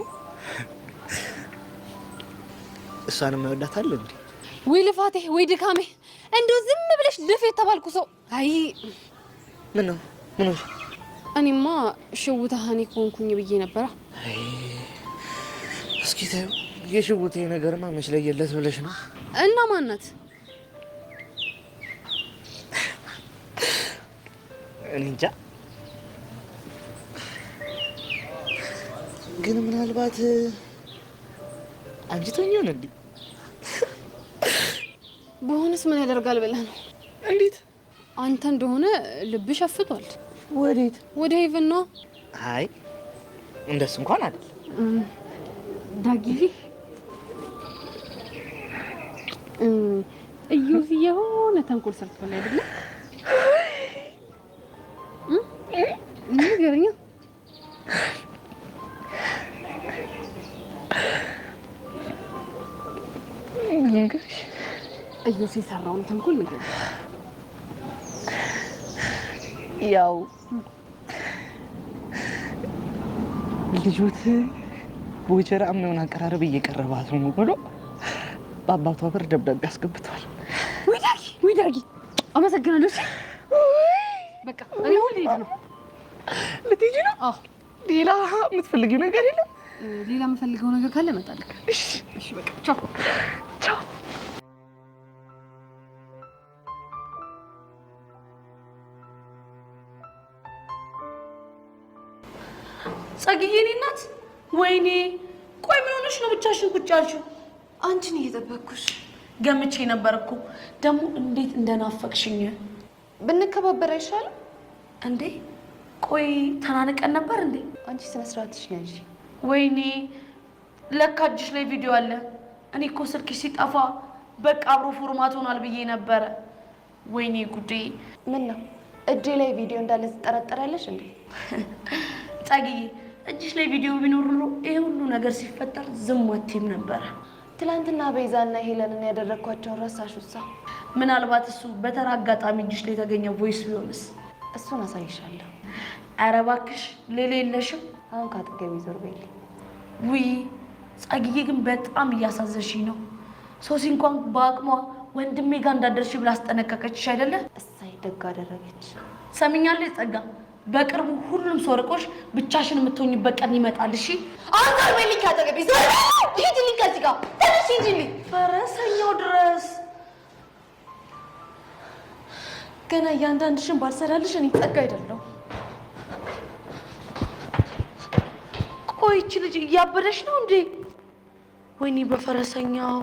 እሷንም ወዳታል እንዴ? ወይ ልፋቴ ወይ ድካሜ እንደው ዝም ብለሽ ድፍ የተባልኩ ሰው። አይ ምን ነው? ምን ነው? እኔማ ሽውታህኔ ኮንኩኝ ብዬ ነበራ። እስኪ ተይው፣ የሽውቴ ነገርማ መች ለየለት ብለሽ ነው? እና ማናት? እኔ እንጃ፣ ግን ምናልባት አጅቶኝ ይሆን እንዴ? በሆነስ ምን ያደርጋል ብለህ ነው? እንዴት? አንተ እንደሆነ ልብ ሸፍቷል። ወዴት? ወደ ሄቨን ነው። አይ እንደሱ እንኳን አይደል ዳጊዬ። እዩዚ የሆነ ተንኮል ሰርቷል አይደለ? ንገረኛ። እዩዚ የሰራውን ተንኮል ንገረኝ። ያው ልጆት ቦቸራ ምን አቀራረብ እየቀረባት ነው ብሎ በአባቷ በር ደብዳቤ አስገብቷል። ወይ ዳጊ አመሰግናለሁ። እሺ በቃ እኔ ሁሌ ልሄድ ነው። ልትሄጂ ነው? አዎ። ሌላ የምትፈልጊው ነገር የለም? ሌላ የምፈልገው ነገር ካለ እመጣለሁ። እሺ እሺ በቃ ቻው ቻው። ጸግዬ እኔ እናት፣ ወይኔ ቆይ ምን ሆነሽ ነው ብቻሽን ቁጭ ያልሽው? አንቺን እየጠበቅኩሽ ገምቼ ነበር እኮ። ደግሞ እንዴት እንደናፈቅሽኝ። ብንከባበር አይሻልም እንዴ? ቆይ ተናንቀን ነበር እንዴ? አንቺ ስነ ስርዓትሽ ነው እንጂ። ወይኔ ለካ እጅሽ ላይ ቪዲዮ አለ። እኔ እኮ ስልክሽ ሲጠፋ በቃ አብሮ ፎርማት ሆኗል ብዬ ነበረ። ወይኔ ጉዴ! ምን ነው እጄ ላይ ቪዲዮ እንዳለ ትጠረጠራለሽ እንዴ? ጸግዬ እጅሽ ላይ ቪዲዮ ቢኖር ኖሮ ይሄ ሁሉ ነገር ሲፈጠር ዝም አትይም ነበረ። ትላንትና ቤዛና ሄለንን ያደረግኳቸውን ረሳሹሳ? ምናልባት እሱ በተራ አጋጣሚ እጅሽ ላይ የተገኘ ቮይስ ቢሆንስ? እሱን አሳይሻለሁ። ኧረ እባክሽ ሌላ የለሽም? አሁን ካጠገቤ ዞር በይልኝ። ውይ ጸግዬ ግን በጣም እያሳዘንሽኝ ነው። ሶሲ እንኳን በአቅሟ ወንድሜ ጋር እንዳደርሽ ብላ አስጠነቀቀችሽ አይደለ? እሳይ ደግ አደረገች። ሰሚኛለሽ ጸጋ፣ በቅርቡ ሁሉም ሰው ርቆሽ ብቻሽን የምትሆኝበት ቀን ይመጣል። እሺ አሁን ዞር በይልኝ ካጠገቤ ዞር በይልኝ። ሂጂልኝ ከዚህ ጋር ተነሽ ሂጂልኝ። ፈረሰኛው ድረስ ገና እያንዳንድሽን ባልሰራልሽ እኔ ጸጋ አይደለሁ። ቆይ ይቺ ልጅ እያበደሽ ነው እንዴ? ወይኔ በፈረሰኛው።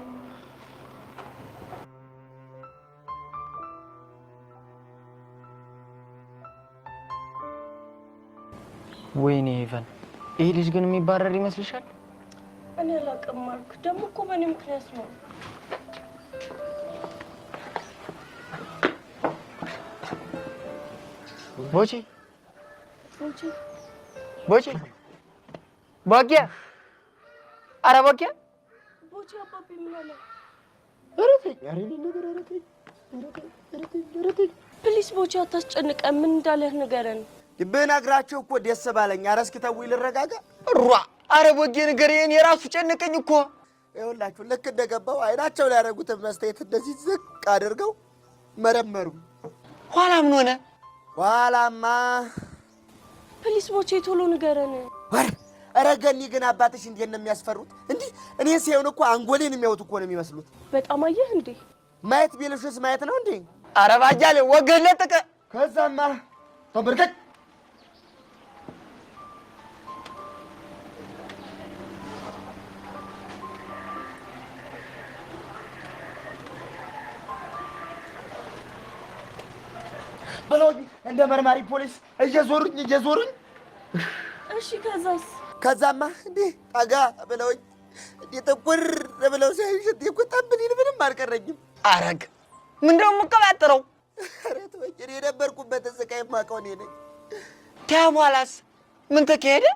ወይኔ ሄቨን፣ ይሄ ልጅ ግን የሚባረር ይመስልሻል? እኔ አላውቅም ማርክ። ደግሞ እኮ በእኔ ምክንያት ነው። ቦቼ ቦቼ ቦኪያ፣ ኧረ ቦኪያ፣ ቦቼ አባቢ ምን አለ? ፕሊስ ቦቼ አታስጨንቀን። ምን እንዳለህ ንገረን። ብነግራቸው እኮ ደስ ባለኝ። ኧረ እስኪ ተውኝ ልረጋጋ። ኧረ ቦጌ ንገረኝ፣ እኔ እራሱ ጨነቀኝ እኮ። ይኸውላችሁ ልክ እንደገባው አይናቸው ላይ ያደረጉትን መስተየት እንደዚህ ዝቅ አድርገው መረመሩ። ኋላ ምን ሆነ? ኋላማ ፕሊስ ቦቼ ቶሎ ንገረን። ኧረ ገኒ ግን አባትሽ እንዴት ነው የሚያስፈሩት! እንዲህ እኔ ሲሆን እኮ አንጎሌን የሚያዩት እኮ ነው የሚመስሉት። በጣም አየህ እንዴ? ማየት ቢልሽስ ማየት ነው እንዴ? ኧረ ባጃሌ ወገን ለጥቀ። ከዛማ ተንበርከክ ብለውኝ እንደ መርማሪ ፖሊስ እየዞሩኝ እሺ ከዛስ? ከዛማ እንዴ ጠጋ ብለውኝ እንዴ ጥቁር ብለው ሲያዩሽ እንዴ እኮ ጠብሊን ምንም አልቀረኝም። አረግ ምንድነው የምትቀባጥረው? ኧረ ተወኝ፣ እኔ የነበርኩበትን ስቃይ የማውቀው እኔ ነኝ። በኋላስ ምን ተካሄደ?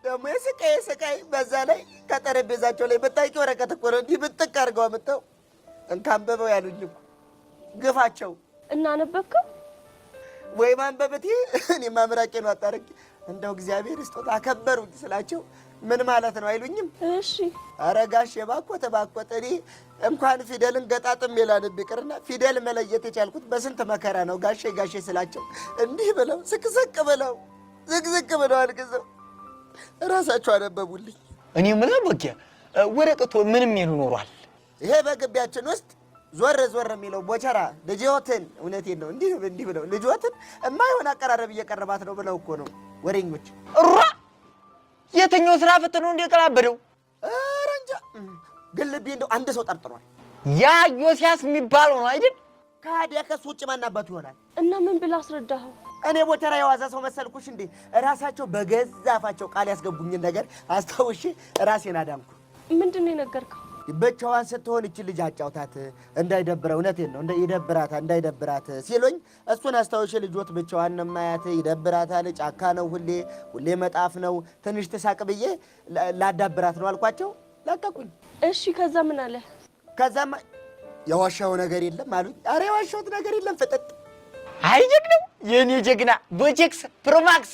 ደግሞ የስቃይ በዛ ላይ ከጠረጴዛቸው ላይ ብታውቂ ወረቀት እኮ ነው እንዲህ ብጥቅ አድርገው አምጥተው እንካንበበው ያሉኝ እኮ ግፋቸው። እና አነበብከው ወይ ማንበብቴ? እኔ ማምራቄ ነው አጣርቂ እንደው እግዚአብሔር ይስጦት አከበሩኝ ስላቸው ምን ማለት ነው አይሉኝም? እሺ ኧረ ጋሼ ባኮተ እኔ እንኳን ፊደልን ገጣጥም የላንብ ይቅርና ፊደል መለየት የቻልኩት በስንት መከራ ነው። ጋሼ ስላቸው እንዲህ ብለው ዝቅዝቅ ብለው አልቅሰው ራሳቸው አነበቡልኝ። እኔ የምልህ በጊያ ወረቀቱ ምንም ይሉ ኖሯል። ይሄ በግቢያችን ውስጥ ዞር የሚለው ቦቸራ ልጅዎትን እውነቴን ነው እንዲህ ብለው ልጅዎትን የማይሆን አቀራረብ እየቀረባት ነው ብለው እኮ ነው ወሬኞች። እሯ የትኛው ስራ ፈት ነው እንደቀላበደው? ኧረ እንጃ ግን ልቤ እንደው አንድ ሰው ጠርጥሯል። ያ ዮሲያስ የሚባለው ነው አይደል? ካዲያ ከሱ ውጭ ማናባቱ ይሆናል። እና ምን ብለህ አስረዳኸው? እኔ ቦቸራ የዋዛ ሰው መሰልኩሽ እንዴ? ራሳቸው በገዛ አፋቸው ቃል ያስገቡኝን ነገር አስታውሼ ራሴን አዳምኩ። ምንድን ነው የነገርከው? ብቻዋን ስትሆን እቺ ልጅ አጫውታት እንዳይደብረው፣ እውነቴን ነው እንዳይደብራት ሲሉኝ እሱን አስታውሼ ልጆት ብቻዋን ማያት ይደብራታል፣ ጫካ ነው ሁሌ መጣፍ ነው፣ ትንሽ ትሳቅ ብዬ ላዳብራት ነው አልኳቸው። ለቀቁኝ። እሺ ከዛ ምን አለ? ከዛማ የዋሻው ነገር የለም አሉኝ። ኧረ የዋሻውት ነገር የለም ፍጥጥ። አይ ጀግናው የኔ ጀግና ቦቼክስ ፕሮማክስ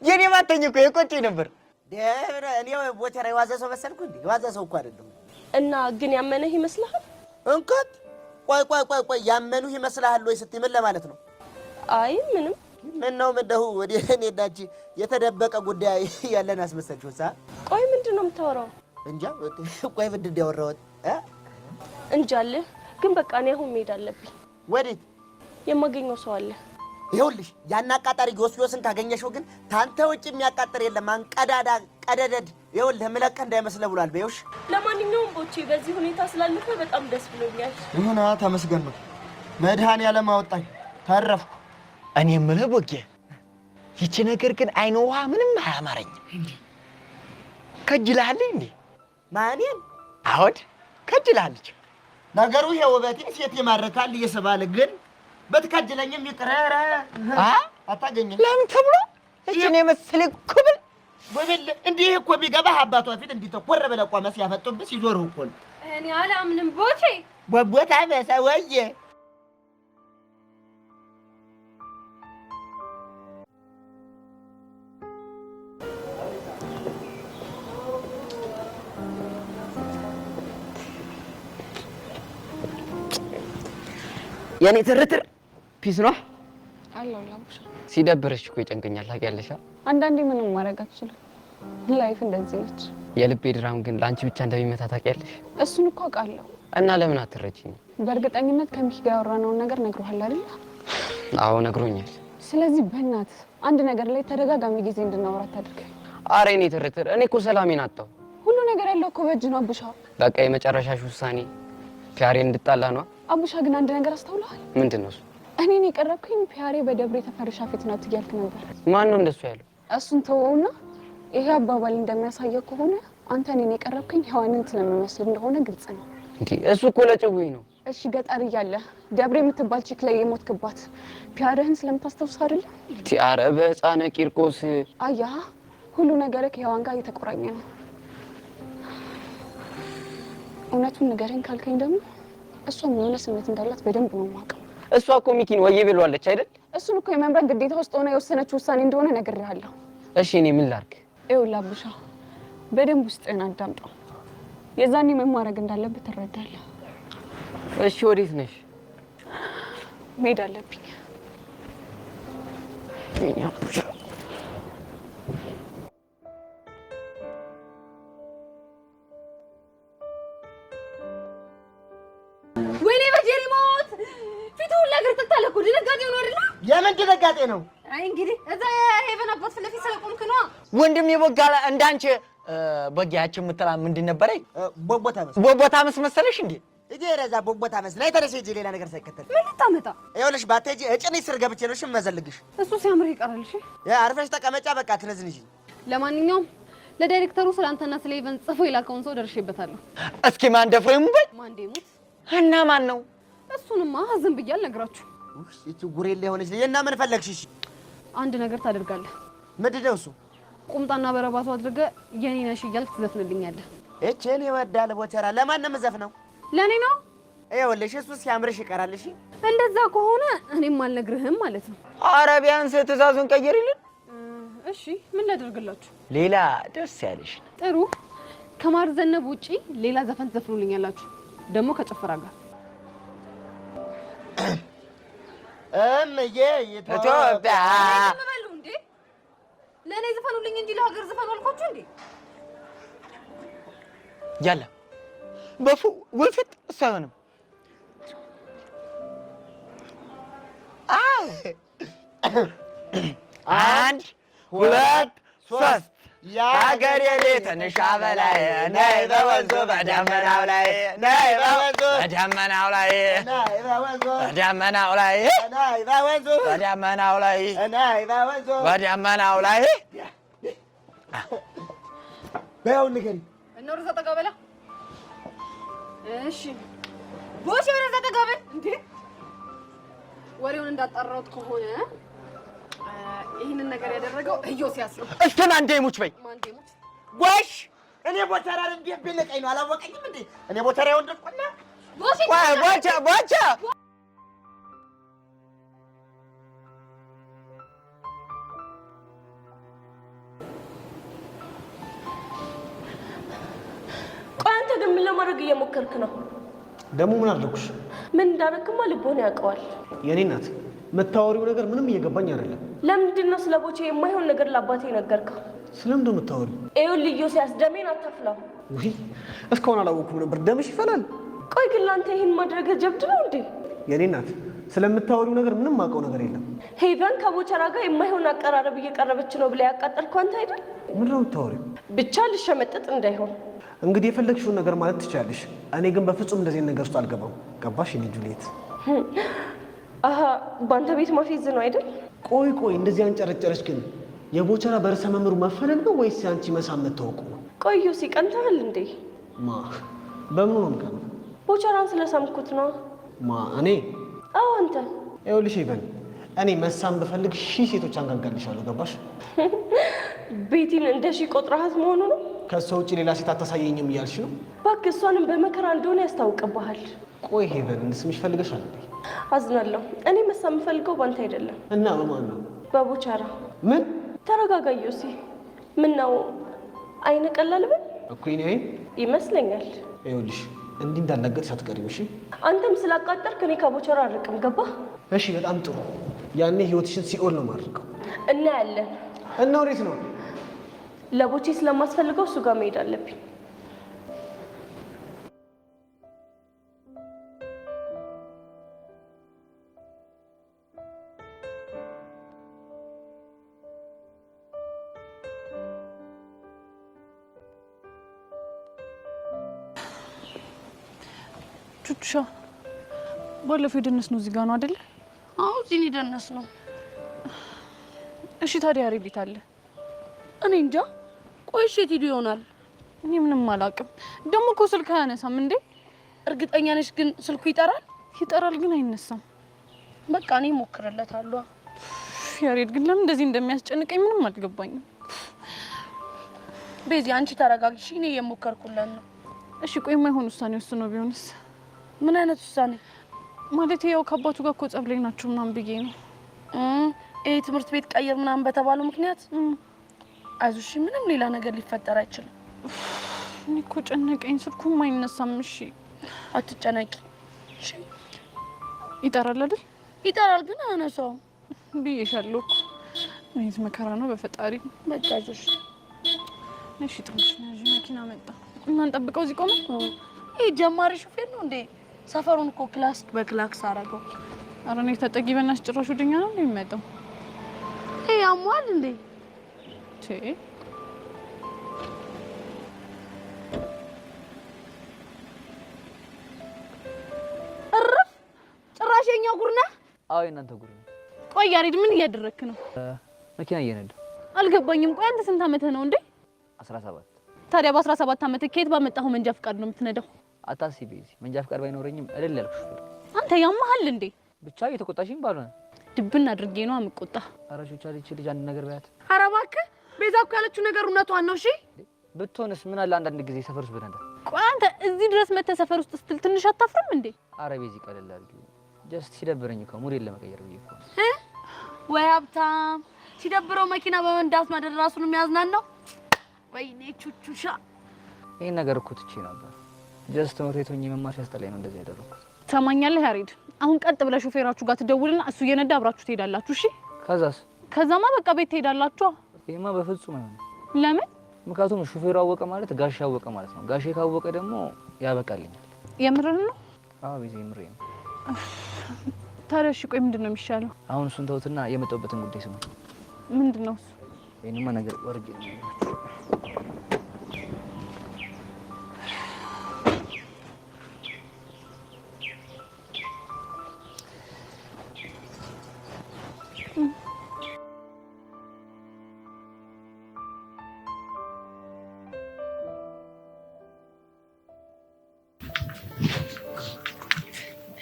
የኔ ማተኝ እኮ የቆጨኝ ነበር። እኔ ቦቸራ የዋዛ ሰው መሰልኩ እንዴ? የዋዛ ሰው እኮ አይደለም። እና ግን ያመነህ ይመስልሃል? እንከት ቆይ ያመኑህ ይመስልሃል ወይ ስትይ ምን ለማለት ነው? አይ ምንም። ምን ነው ምንደው ወዲ እኔ ዳቺ የተደበቀ ጉዳይ ያለን አስመሰልሽው ሳ? ቆይ ምንድን ነው የምታወራው? እንጃ ቆይ ምንድን ያወራሁት እንጃልህ። ግን በቃ እኔ አሁን መሄድ አለብኝ። ወዴት? የማገኘው ሰው አለ። ይኸውልሽ ያን አቃጣሪ ዮስዮስን ካገኘሽው ግን ታንተ ውጭ የሚያቃጥር የለም። አንቀዳዳ ቀደደድ ይኸውልህ ምለቀ እንዳይመስለ ብሏል። በይውሽ ለማንኛውም ቦቼ በዚህ ሁኔታ ስላለፈ በጣም ደስ ብሎኛል። ይሁና ተመስገን ነው። መድኃኒዓለም አወጣኝ ተረፍኩ። እኔ የምልህ ቦጌ ይቺ ነገር ግን አይነ ውሃ ምንም አያማረኝ። ከጅልሃለች እንዴ? ማንን? አዎድ ከጅልሃለች። ነገሩ ይሄ ውበቴ ሴት ይማርካል እየሰባለ ግን በትከጅለኝም ይቅረረ አታገኝም። ለምን ተብሎ እኔ መሰለ ኩብል ወብል እንዲህ እኮ ቢገባህ አባቷ ፊት እንዲተኮር ብለህ ቆመህ ያፈጡብህ ሲዞር እኮ ነው። እኔ አላምንም ቦቼ ወቦታ በሰወየ የኔ ትርትር ፒስ ነው አለው ላምሽ ሲደብርሽ እኮ ይጨንቀኛል። ታውቂያለሽ? አንዳንዴ ምንም ማድረግ አትችልም። ላይፍ እንደዚህ ነች። የልቤ ድራም ግን ለአንቺ ብቻ እንደሚመታ ታውቂያለሽ? እሱን እኮ አውቃለሁ። እና ለምን አትረጂኝ? በእርግጠኝነት ከሚኪ ጋር ያወራነውን ነገር ነግሮሃል አይደል? አዎ ነግሮኛል። ስለዚህ በእናትህ አንድ ነገር ላይ ተደጋጋሚ ጊዜ እንድናወራ ታድርግ። ኧረ የኔ ትርትር እኔ እኮ ሰላሜን አጣሁ። ሁሉ ነገር ያለው እኮ በእጅ ነው አቡሻ። በቃ የመጨረሻሽ ውሳኔ ፒያሬን እንድጣላ ነው? አቡሻ ግን አንድ ነገር አስተውለሃል? ምንድን ነው እሱ? እኔን የቀረብከኝ ፒያሬ በደብረ ተፈርሻ ፊት ናት እያልክ ነበር። ማን ነው እንደሱ ያለው? እሱን ተወውና ይሄ አባባል እንደሚያሳየው ከሆነ አንተ እኔን የቀረብከኝ ሔዋንን ስለምመስል እንደሆነ ግልጽ ነው። እንዴ እሱ እኮ ለጭውኝ ነው። እሺ ገጠር እያለ ደብረ የምትባል ቺክ ላይ የሞትክባት ፒያሬህን ስለምታስታውስ አይደል? ኧረ በሕፃነ ቂርቆስ አያ ሁሉ ነገር ከሔዋን ጋር እየተቆራኘ ነው። እውነቱን ንገረኝ ካልከኝ ደግሞ እሷም የሆነ ስሜት እንዳላት በደንብ ነው የማውቀው። እሷ እኮ ሚኪን ወየ ብሏለች አይደል? እሱን እኮ የመምረጥ ግዴታ ውስጥ ሆነ የወሰነችው ውሳኔ እንደሆነ ነግሬሃለሁ። እሺ እኔ ምን ላድርግ? ይኸውልህ አቡሻ በደንብ ውስጥህን አዳምጠው። የዛኔ ምን ማድረግ እንዳለብህ ትረዳለህ። እሺ ወዴት ነሽ? መሄድ አለብኝ። ወይኔ በጀሪ ሞት ፊቱ ሁላ ግርጥት አለ እኮ። ድንጋጤው ነው አይደል? የምን ድንጋጤ ነው? አይ እንግዲህ እዛ ሄቨን አባት ፊት ለፊት ስለቆምክ ነው። ወንድም የቦጋለ እንዳንቺ በጊያችን የምትላ ምንድን ነበረኝ? ቦቦታ መሰለሽ እንዴ? እጄ ረዛ ቦቦታ መስላ የተረሰ እጄ ሌላ ነገር ሳይከተል ምን ልታመጣ? ይኸውልሽ ባትሄጂ እጭኔ ስር ገብቼ ነው የምመዘልግሽ። እሱ ሲያምር ይቀራል። እሺ አርፈሽ ተቀመጫ። በቃ ትነዝንሽ። ለማንኛውም ለዳይሬክተሩ ስላንተና ስለ ኢቨን ጽፎ የላከውን ሰው ደርሼበታለሁ። እስኪ ማን ደፍሮ ይሙበይ? ማን ደሙት? እና ማን ነው? እሱንማ ዝም ብዬ አልነግራችሁ። እቺ ጉሬላ የሆነች ልጅ እና ምን ፈለግሽ? እሺ አንድ ነገር ታደርጋለህ። ምንድን ነው እሱ? ቁምጣና በረባቱ አድርገህ የኔ ነሽ እያልክ ትዘፍንልኛለህ። እቺን ይወዳል ቦቸራ። ለማን ነው የምዘፍነው? ለኔ ነው። ይኸውልሽ እሱ ሲያምርሽ ይቀራል። እሺ እንደዛ ከሆነ እኔም አልነግርህም ማለት ነው። ኧረ ቢያንስ ትእዛዙን ቀይሪልን። እሺ ምን ላደርግላችሁ? ሌላ ደስ ያለሽ። ጥሩ። ከማር ዘነብ ውጪ ሌላ ዘፈን ትዘፍኑልኛላችሁ፣ ደግሞ ከጭፈራ ጋር። እምዬ ኢትዮጵያ ምበሉ እንዴ! ለኔ ዘፈኑልኝ እንጂ ለሀገር ዘፈኑ አልኳችሁ እንዴ? ያለ በፉ ወልፈት ሳይሆንም አንድ ሁለት ሶስት የሀገር የሌትንሻ በላይ ነይ በወንዙ በደመናው ላይ ነይ በወንዙ በደመናው ላይ በደመናው ላይ በደመናው ላይ በደመናው ላይ በያው ንገሪ እነሩ ተጠጋበላ። እሺ ቦሽ ወረዛ ተጠጋበል እንዴ! ወሬውን እንዳጣራሁት ከሆነ ይህንን ነገር ያደረገው ኢዮስያስ ነው። እስከና አንዴ ሙች በይ ማንዴ ሙች ጎሽ እኔ ቦቸራን እንዴ ቢለቀኝ ነው አላወቀኝም እንዴ? እኔ ቦቸራ ወንድቆና ቦሽ ቦቻ ቆይ አንተ ግን ምን ለማድረግ እየሞከርክ ነው? ደግሞ ምን አደረኩሽ? ምን እንዳደረግክማ ልቦና ያውቀዋል። የኔ እናት የምታወሪው ነገር ምንም እየገባኝ አይደለም። ለምንድን ነው ስለ ቦቼ የማይሆን ነገር ለአባቴ ነገርከው? ስለምንድን ነው የምታወሪው? ይኸውልህ ኢዮስያስ ደሜን አታፍላው። ውይ እስካሁን አላወኩም ነበር። ደምሽ ይፈላል። ቆይ ግን ለአንተ ይህን ማድረግ ጀብድ ነው እንዴ? የኔ እናት ስለምታወሪው ነገር ምንም አውቀው ነገር የለም። ሄቨን ከቦቸራ ጋር የማይሆን አቀራረብ እየቀረበች ነው ብላ ያቃጠልከው አንተ አይደል? ምንድን ነው የምታወሪው? ብቻ ልሸመጠጥ እንዳይሆን እንግዲህ የፈለግሽውን ነገር ማለት ትችላለሽ። እኔ ግን በፍጹም እንደዚህ ነገር ውስጥ አልገባም። ገባሽ? እኔ ጁሊየት አሀ በአንተ ቤት ማፌዝ ነው አይደል? ቆይ እንደዚህ አንጨረጨረች ግን የቦቸራ በርዕሰ መምህሩ መፈለግ ነው ወይስ አንቺ መሳም መታወቁ ነው? ቆዩ ሲቀንተሃል እንዴ? ማ በምኑ ነው የምቀነው? ቦቸራን ስለሳምኩት ነው። ማ እኔ? አዎ አንተ። ይኸውልሽ ይበል እኔ መሳም ብፈልግ ሺህ ሴቶች አንጋጋልሻለሁ። ገባሽ? ቤቲን እንደ ሺህ ቆጥረሃት መሆኑ ነው? ከሷ ውጭ ሌላ ሴት አታሳየኝም እያልሽ ነው? እባክህ እሷንም በመከራ እንደሆነ ያስታውቅብሃል። ቆይ ሄቨን እንድስምሽ ፈልገሻል እንዴ? አዝናለሁ። እኔ መሳም የምፈልገው ባንተ አይደለም። እና በማን ነው? በቦቸራ። ምን? ተረጋጋ ዮሲ። ምን ነው አይነ ቀላል ብል እኮ እኔ አይን ይመስለኛል። ይኸውልሽ እንዲህ እንዳላገጥሽ አትቀሪም። እሺ? አንተም ስላቃጠልክ እኔ ከቦቸራ አርቅም። ገባህ? እሺ በጣም ጥሩ። ያኔ ህይወትሽን ሲኦል ነው ማድረገው። እናያለን። እና ወዴት ነው? ለቦቼ ስለማስፈልገው እሱ ጋር መሄድ አለብኝ። ቹቹሻ ባለፈው የደነስ ነው እዚህ ጋር ነው አይደል? አዎ እዚህ ነው የደነስ ነው። እሺ ታዲያ ያሬድ የት አለ? እኔ እንጃ። ቆይ እሺ የት ሄዶ ይሆናል? እኔ ምንም አላውቅም። ደግሞ እኮ ስልክ አያነሳም እንዴ? እርግጠኛ ነሽ ግን ስልኩ ይጠራል? ይጠራል ግን አይነሳም። በቃ እኔ እሞክርለታለሁ። ያሬድ ግን ለምን እንደዚህ እንደሚያስጨንቀኝ ምንም አልገባኝም። ቤዚ አንቺ ተረጋግሽ፣ እኔ እየሞከርኩለት ነው። እሺ ቆይ የማይሆን ውሳኔ ወስኖ ቢሆንስ? ምን አይነት ውሳኔ? ማለት ያው ከአባቱ ጋር እኮ ጸብ ላይ ናቸው ምናምን ብዬ ነው። ይሄ ትምህርት ቤት ቀይር ምናምን በተባለው ምክንያት አይዞሽ፣ ምንም ሌላ ነገር ሊፈጠር አይችልም። እኔ እኮ ጨነቀኝ፣ ስልኩም አይነሳም። እሺ አትጨነቂ። እሺ ይጠራል አይደል? ይጠራል ግን አያነሳውም ብዬሻለሁ እኮ። እኔት መከራ ነው በፈጣሪ። በቃ አይዞሽ። እሺ ትንሽ መኪና መጣ እና እንጠብቀው እዚህ ቆመ። ይሄ ጀማሪ ሹፌር ነው እንዴ? ሰፈሩን እኮ ክላስ በክላክስ አደረገው። ኧረ እኔ ተጠጊ በእናትሽ፣ ጭራሽ ወደኛ ነው የሚመጣው። ይሄ ያሟል እንዴ? እረፍ! ጭራሽ የኛ ጉር ነህ? አዎ የእናንተ ጉር ነው። ቆይ ያሬድ ምን እያደረክ ነው? መኪና እየነዳሁ። አልገባኝም። ቆይ አንተ ስንት ዓመትህ ነው እንዴ? 17። ታዲያ በ17 ዓመትህ ከየት ባመጣኸው መንጃ ፍቃድ ነው የምትነዳው? አታስቢ ቤዚ፣ መንጃ ፍቃድ ባይኖረኝም እልል ያልኩሽ ሹፌር። አንተ ያማሃል እንዴ? ብቻ እየተቆጣሽኝ ባልሆነ ድብን አድርጌ ነው የምቆጣ። ኧረ ቹቻ ልጅ አንድ ነገር በያት። ኧረ እባክህ ቤዛ እኮ ያለችው ነገር እውነቷን ነው። እሺ ብትሆንስ ምን አለ አንዳንድ ጊዜ ሰፈር ውስጥ ብነዳ። ቆይ አንተ እዚህ ድረስ መተህ ሰፈር ውስጥ ስትል ትንሽ አታፍርም እንዴ? ኧረ ቤዚ ቀለል አድርጊ። ጀስት ሲደብረኝ እኮ ሙዴን ለመቀየር ብዬ እኮ። ወይ ሀብታም ሲደብረው መኪና በመንዳት ማደር ራሱን የሚያዝናናው። ወይኔ ቹቹሻ ይሄን ነገር እኮ ትቼ ነበር። ጀስት ትምህርት ቤት ሆኜ መማር ሲያስጠላኝ ነው እንደዚህ ያደረኩት። ትሰማኛለህ ያሬድ? አሁን ቀጥ ብለህ ሹፌራችሁ ጋር ትደውልና እሱ እየነዳ አብራችሁ ትሄዳላችሁ። እሺ ከዛስ? ከዛማ በቃ ቤት ትሄዳላችሁ። ይሄማ በፍጹም አይሆንም። ለምን? ምክንያቱም ሹፌሩ አወቀ ማለት ጋሼ አወቀ ማለት ነው። ጋሼ ካወቀ ደግሞ ያበቃልኛል። የምርህን ነው? አዎ ቤዚ የምሬን ነው። ታዲያ እሺ ቆይ ምንድን ነው የሚሻለው? አሁን እሱን ተውትና የመጣሁበትን ጉዳይ ስሙ። ምንድን ነው እሱ? ይሄንማ ነገር ወርጄ ነው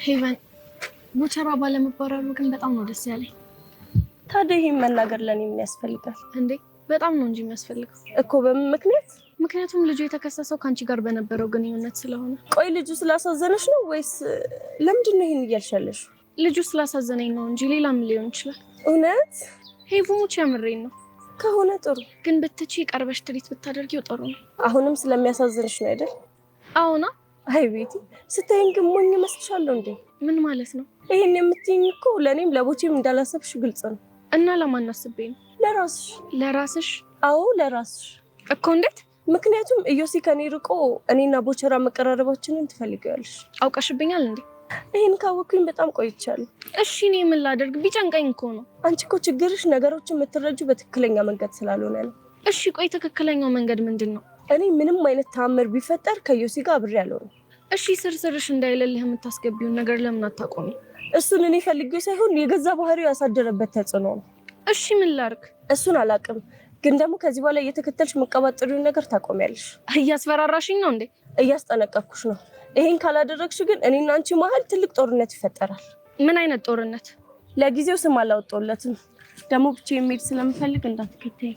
ሄቨን ቡቸራ ባለመባረሩ ግን በጣም ነው ደስ ያለኝ። ታዲያ ይሄን መናገር ለኔ ምን ያስፈልጋል እንዴ? በጣም ነው እንጂ የሚያስፈልገው እኮ። በምን ምክንያት? ምክንያቱም ልጁ የተከሰሰው ካንቺ ጋር በነበረው ግንኙነት ስለሆነ። ቆይ ልጁ ስላሳዘነሽ ነው ወይስ ለምንድን ነው ይሄን እያልሻለሽ? ልጁ ስላሳዘነኝ ነው እንጂ ሌላ ምን ሊሆን ይችላል? እውነት? ሄቨሙች የምሬን ነው። ከሆነ ጥሩ፣ ግን ብትቺ ቀርበሽ ትሪት ብታደርጊው ጥሩ ነው። አሁንም ስለሚያሳዝንሽ ነው አይደል? አዎና። አይ ቤቲ ስታይኝ ግን ሞኝ መስልሻለሁ እንዴ? ምን ማለት ነው? ይሄን የምትይኝ እኮ ለኔም ለቦቼም እንዳላሰብሽ ግልጽ ነው። እና ለማን አስቤ ነው? ለራስሽ። ለራስሽ? አዎ ለራስሽ እኮ። እንዴት? ምክንያቱም ኢዮሲ ከኔ ርቆ እኔና ቦቸራ መቀራረባችንን ትፈልጊያለሽ። አውቀሽብኛል እንዴ? ይሄን ካወኩኝ በጣም ቆይቻለሁ። እሺ እኔ ምን ላደርግ? ቢጨንቀኝ እኮ ነው። አንቺ እኮ ችግርሽ ነገሮችን የምትረጁ በትክክለኛ መንገድ ስላልሆነ ነው። እሺ ቆይ ትክክለኛው መንገድ ምንድን ነው? እኔ ምንም አይነት ተአምር ቢፈጠር ከኢዮሲ ጋር አብሬ አልሆንም። እሺ ስርስርሽ እንዳይለልህ የምታስገቢውን ነገር ለምን አታቆሚ? እሱን እኔ ፈልጌው ሳይሆን የገዛ ባህሪው ያሳደረበት ተጽዕኖ ነው። እሺ ምን ላድርግ? እሱን አላውቅም፣ ግን ደግሞ ከዚህ በኋላ እየተከተልሽ መቀባጠሪውን ነገር ታቆሚያለሽ። እያስፈራራሽኝ ነው እንዴ? እያስጠነቀቅኩሽ ነው። ይሄን ካላደረግሽ ግን እኔና አንቺ መሀል ትልቅ ጦርነት ይፈጠራል። ምን አይነት ጦርነት? ለጊዜው ስም አላወጣሁለትም። ደግሞ ብቻ የሚሄድ ስለምፈልግ እንዳትከተይ።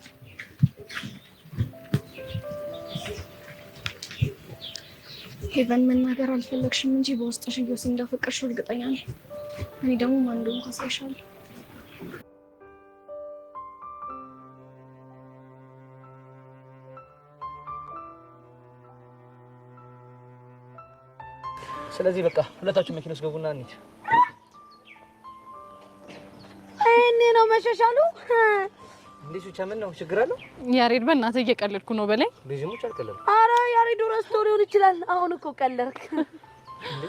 ሄቨን መናገር አልፈለግሽም እንጂ በውስጥሽ ኢዮሲ እንዳፈቀርሽ እርግጠኛ ነኝ። እኔ ደግሞ ማን እንደሆንኩ አሳይሻለሁ። ስለዚህ በቃ ሁለታችሁ መኪና ውስጥ ገቡና እንሂድ። እኔ ነው መሸሻሉ። እንዴ ቹቻ ምን ነው ችግር አለው? ያሬድ በእናትህ እየቀለድኩ ነው በላይ። ቤዚሙች አልቀለድኩም። ኧረ ያሬድ ረስቶ ሊሆን ይችላል። አሁን እኮ ቀለድክ። እንዴ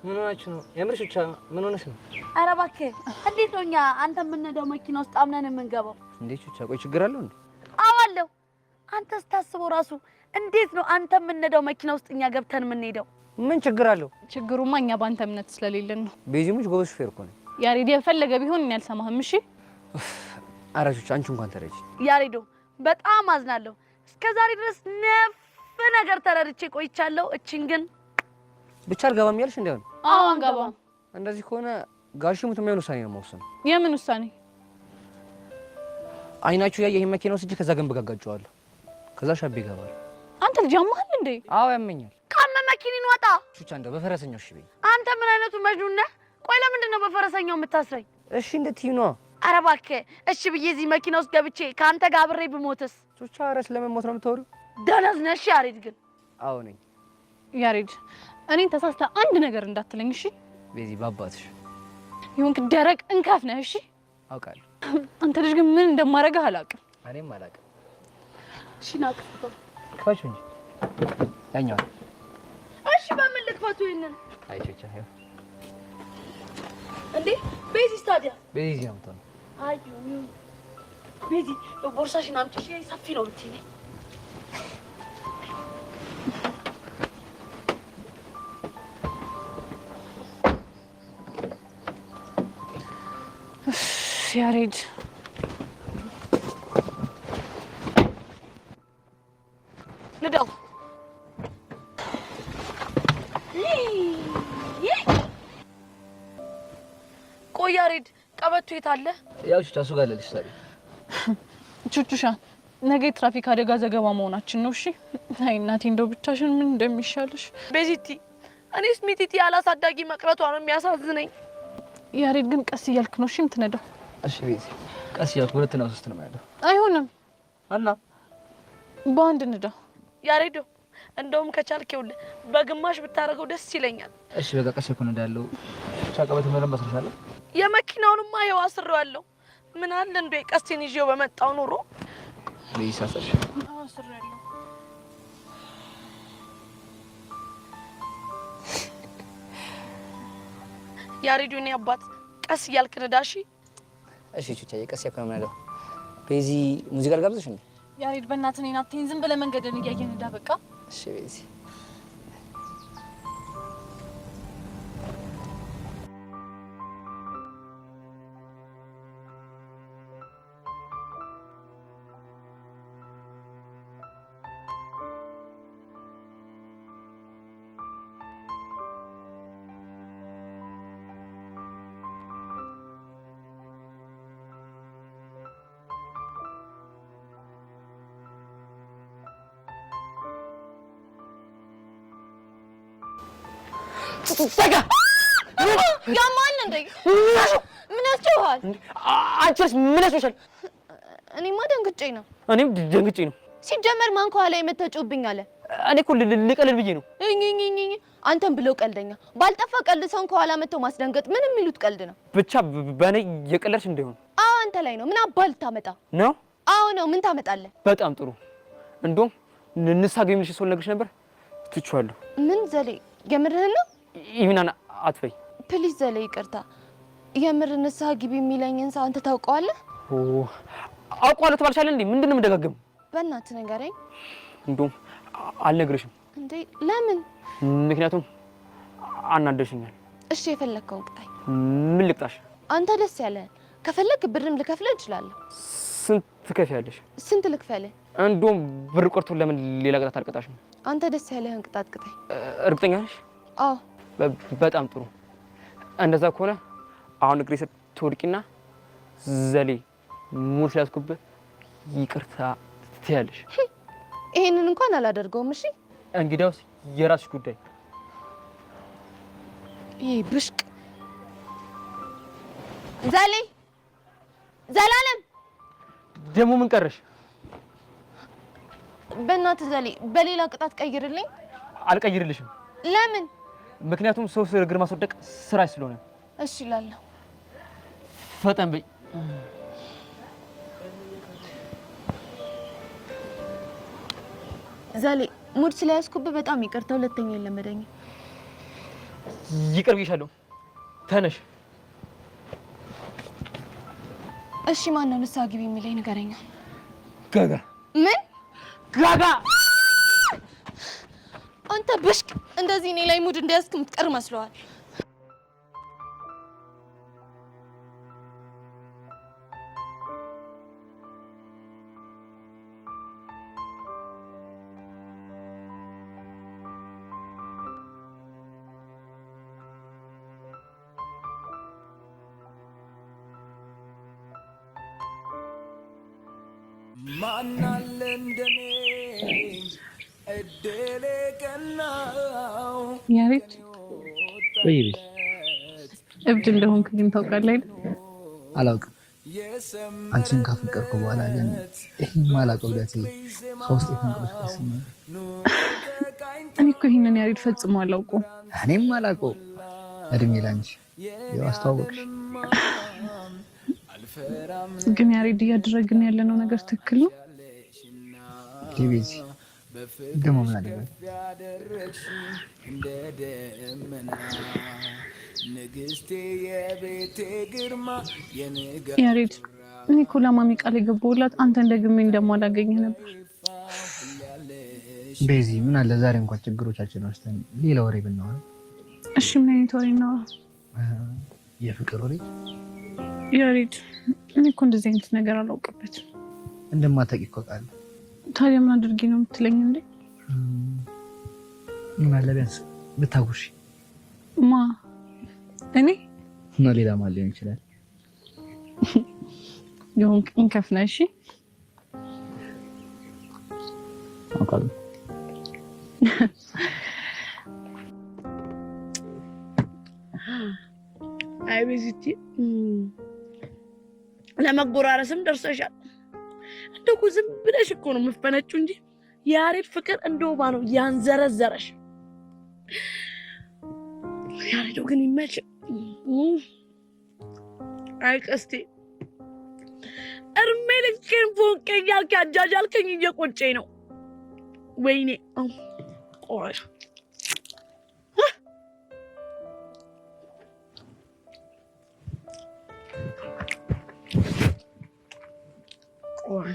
ምን ሆናችሁ ነው? የምርሽ ቹቻ ምን ሆነሽ ነው? ኧረ እባክህ እንዴት ነው እኛ አንተ የምንነዳው መኪና ውስጥ አምነን የምንገባው? እንዴ ቹቻ ቆይ ችግር አለው እንዴ? አዎ አለው። አንተ ስታስበው ራሱ እንዴት ነው አንተ የምንነዳው መኪና ውስጥ እኛ ገብተን የምንሄደው? ምን ችግር አለው? ችግሩማ እኛ ባንተ እምነት ስለሌለን ነው። ቤዚሙች ጎበዝ ሹፌር እኮ ነው። ያሬድ የፈለገ ቢሆን እኔ አልሰማህም። እሺ ኧረ ቹቻ አንቺ እንኳን ተረጂ። ያሬዶ በጣም አዝናለሁ። እስከዛሬ ድረስ ነፍ ነገር ተረድቼ ቆይቻለሁ። እቺን ግን ብቻ አልገባም ያልሽ እንደሆነ? አዎ አንገባም። እንደዚህ ከሆነ ጋሽ ሙት የማይሆን ውሳኔ ነው የምወስነው። የምን ውሳኔ? አይናችሁ ያየ ይሄን መኪና ወስጄ ከዛ ገንብ ጋጋጨዋለሁ። ከዛ ሻቤ ይገባል። አንተ ልጅ አማሃል እንዴ? አዎ ያመኛል። ካመ መኪኒን ወጣ። ቹቻ እንደው በፈረሰኛው እሺ በይ። አንተ ምን አይነቱ መጅኑን ነህ? ቆይ ለምንድን ነው በፈረሰኛው የምታስረኝ? እሺ እንድትይ ነዋ። ኧረ እባክህ እሺ ብዬ እዚህ መኪና ውስጥ ገብቼ ከአንተ ጋር አብሬ ብሞትስ? ቹቻ ኧረ ስለመሞት ነው የምታወሪው? ደነዝ ነሽ ያሬድ። ግን አዎ ነኝ። ያሬድ እኔን ተሳስተ አንድ ነገር እንዳትለኝ እሺ? ቤዚ ባባትሽ ይሁንክ ደረቅ እንከፍ ነህ እሺ? አውቃለሁ። አንተ ልጅ ግን ምን እንደማደርግህ አላውቅም። እኔም አላውቅም። እሺ ናቅፈው ክፈችው እንጂ ያኛው። እሺ በምን ልክፈቱ ይሄንን? አይ ቹቻ ይኸው እንዴ ቤዚ ስታዲያ ቤዚ ነው የምትሆነው። አይ ቤዚ ቦርሳሽን አምጪ። ሰፊ ነው ብትይ ነኝ። ያሬድ ልደው ቆይ ያሬድ ቀበቶ የት አለ? ያው ቹቻ እሱ ጋር አለልሽ ታዲያ። ቹቹሻ ነገ ትራፊክ አደጋ ዘገባ መሆናችን ነው። እሺ አይ እናቴ እንደው ብቻሽን ምን እንደሚሻልሽ። ቤዚቲ እኔስ ሚቲቲ ያላሳዳጊ መቅረቷ ነው የሚያሳዝነኝ። ያሬድ ግን ቀስ እያልክ ነው እሺ የምትነዳው። እሺ ቤዚ ቀስ እያልኩ 2 እና 3 ነው የማያለው። አይሆንም እና በአንድ ንዳ። ያሬዶ እንደውም ከቻልክ ይኸውልህ በግማሽ ብታረገው ደስ ይለኛል። እሺ በቃ ቀስ እያልኩ እንዳለው ቻቀበት ምንም መስርሻለሁ። የመኪናውንማ ይኸው አስሬዋለሁ። ምን አለ እንደው ቀስቴን ይዤው በመጣው ኑሮ ለይሳሰሽ አስሬያለሁ። ያሬዶ እኔ አባት ቀስ እያልክ ንዳሺ። እሺ ቹቻዬ ቀስ እያልኩ ነው የምነዳው። ቤዚ ሙዚቃ ልጋብዝሽ እንዴ? ያሬድ በእናትህ እኔን አትይኝ። ዝም ብለህ መንገድን እያየህ ንዳ በቃ። እሺ ቤዚ ሰጋ ያማል እንዴ? ምን ያስጨዋል? አንቺስ ምን ያስጨዋል? እኔማ ደንግጬ ነው። እኔም ደንግጬ ነው። ሲጀመር ማን ከኋላ የመተጩብኝ አለ? እኔ እኮ ልቀልል ብዬ ነው። እኝኝኝኝ አንተም ብለው ቀልደኛ ባልጠፋ ቀልድ ሰውን ከኋላ መተው ማስደንገጥ ምን የሚሉት ቀልድ ነው? ብቻ በእኔ የቀለድሽ እንደሆነ። አዎ አንተ ላይ ነው። ምን አባል ታመጣ ነው? አዎ ነው። ምን ታመጣለህ? በጣም ጥሩ። እንደውም ንስሓ ግቢ የምልሽ ሰው ልነግርሽ ነበር ትቼዋለሁ። ምን ዘሌ የምርህን ነው? ይሁንና አትበይ ፕሊዝ ዘሌ ይቅርታ። የምር ንስሓ ግቢ የሚለኝን ሰው አንተ ታውቀዋለህ? አውቀዋለሁ ትባልሻለህ እንዴ? ምንድን ነው የምደጋገመው? በእናትህ ንገረኝ። እንደውም አልነግርሽም። እንዴ ለምን? ምክንያቱም አናደሽኛል። እሺ የፈለግከውን ቅጣኝ። ምን ልቅጣሽ? አንተ ደስ ያለህን። ከፈለግ ብርም ልከፍልህ እችላለሁ። ስንት ትከፍያለሽ? ስንት ልክፈልህ? እንደውም ብር ቆርቶ ለምን ሌላ ቅጣት አልቀጣሽም? አንተ ደስ ያለህን ቅጣት ቅጣኝ። እርግጠኛ ነሽ? አዎ። በጣም ጥሩ። እንደዛ ከሆነ አሁን እግሬ ስር ትወድቂና ዘሌ ሙሉ ስላስኩብህ ይቅርታ ትያለሽ። ይሄንን እንኳን አላደርገውም። እሺ እንግዲያውስ የራስሽ ጉዳይ። ይሄ ብሽቅ ዘሌ ዘላለም ደግሞ ምን ቀረሽ? በእናትህ ዘሌ በሌላ ቅጣት ቀይርልኝ። አልቀይርልሽም። ለምን? ምክንያቱም ሰው ስር እግር ማስወደቅ ስራሽ ስለሆነ። እሺ እላለሁ። ፈጠን በይ። ዘሌ ሙድ ስለያዝኩብህ በጣም ይቅርታ። ሁለተኛ የለመደኝ። ይቅር ብዬሻለሁ። ተነሽ። እሺ ማን ነው ንስሓ ግቢ የሚለኝ ንገረኛ። ጋጋ። ምን ጋጋ? አንተ ብሽቅ እንደዚህ እኔ ላይ ሙድ እንደያዝክ የምትቀር መስለዋል። ማናለ እንደኔ እድሌ ቀናው። ያሬድ ወይ ቤት እብድ እንደሆንክ ግን ታውቃለህ አይደል? አላውቅም። አንቺን ካፈቀርኩ በኋላ ግን ይሄን ማላውቀው ዳት ከውስጥ የተንቀሳቀሰ ነው። እኔ እኮ ይሄንን ያሬድ ፈጽሞ አላውቀውም። እኔም አላውቀው። እድሜ ላንቺ ያው አስተዋወቅሽ። ግን ያሬድ እያደረግን ያለነው ነገር ትክክል ነው? ቲቪዚ ደግሞ ምን አደረገ? ያሬድ እኔ እኮ ለማሚ ቃል የገባሁላት አንተ እንደግሜ እንደማላገኝህ ነበር። ቤዚ ምን አለ ዛሬ እንኳን ችግሮቻችን ወስተን ሌላ ወሬ ብናወራ። እሺ ምን አይነት ወሬ ነው? የፍቅር ወሬ። ያሬድ እኔ እኮ እንደዚህ አይነት ነገር አላውቅበትም። እንደማታውቂ እኮ አውቃለሁ። ታዲያ ምን አድርጌ ነው የምትለኝ እንዴ? ምን አለ ቢያንስ ብታጉርሺ። ማ እኔ ነው? ሌላ ማን ሊሆን ይችላል? ይሁን እንከፍና። እሺ አውቃለሁ። አይ ቤዚቲ ለመጎራረስም ደርሰሻል። እንደው ዝም ብለሽ እኮ ነው የምትፈነጪው እንጂ ያሬድ ፍቅር እንደው ነው ያንዘረዘረሽ። ያሬድ ግን ይመች። አይ ቀስቴ እርሜ ልኬን ፎንቄ እያልክ ያጃጃልከኝ እየቆጨኝ ነው። ወይኔ ቆይ ቆይ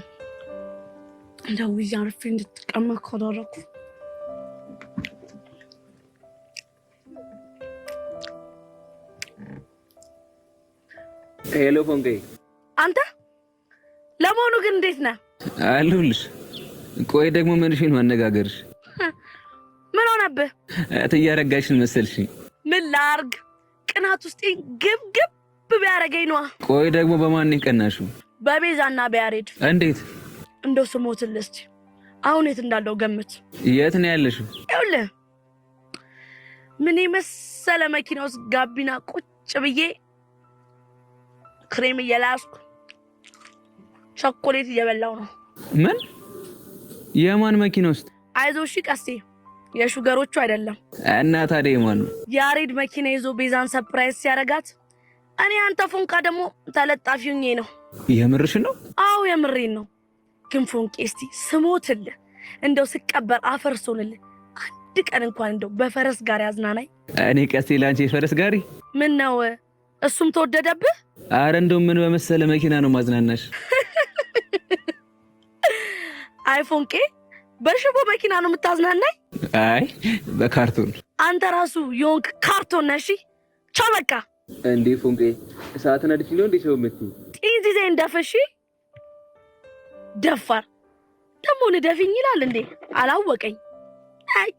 እንደው ያርፌ እንድትቀመጥ ካደረኩ ሄሎ ፎንቄ፣ አንተ ለመሆኑ ግን እንዴት ነህ? አለሁልሽ። ቆይ ደግሞ ምንሽን ማነጋገርሽ? ምን ሆነብህ? እያረጋሽን መሰልሽኝ። ምን ላርግ? ቅናት ውስጥ ግብግብ ቢያረገኝ ነዋ። ቆይ ደግሞ በማን ነው ቀናሽው? በቤዛና በያሬድ። እንዴት? እንደው ስሞትልህ እስኪ አሁን የት እንዳለው ገምት። የት ነው ያለሽው? ይኸውልህ ምን የመሰለ መኪና ውስጥ ጋቢና ቁጭ ብዬ ክሬም እየላስኩ ቸኮሌት እየበላው ነው። ምን? የማን መኪና ውስጥ? አይዞሽ ቀስቴ፣ የሹገሮቹ አይደለም። እና ታዲያ የማን ነው? ያሬድ መኪና ይዞ ቤዛን ሰርፕራይዝ ሲያረጋት፣ እኔ አንተ ፎንቃ ደግሞ ተለጣፊ ሆኜ ነው። የምርሽ ነው? አዎ የምሬን ነው። ግን ፎንቄ እስቲ ስሞትልህ እንደው ስቀበር አፈርሶልህ አንድ ቀን እንኳን እንደው በፈረስ ጋር ያዝናናኝ። እኔ ቀስቴ ላንቺ የፈረስ ጋሪ? ምን ነው እሱም ተወደደብህ? አረ እንደው ምን በመሰለ መኪና ነው ማዝናናሽ። አይ ፎንቄ በሽቦ መኪና ነው የምታዝናናኝ? አይ በካርቶን። አንተ ራሱ የሆንክ ካርቶን ነሽ። ቻው በቃ። እንዴ ፎንቄ ሰዓትን አድርጊ ነው እንዴ ሰው የምትይው? ጢንዚዜ እንደፈሽ ደፋር ደግሞ ንደፊኝ ይላል እንዴ? አላወቀኝ። አይ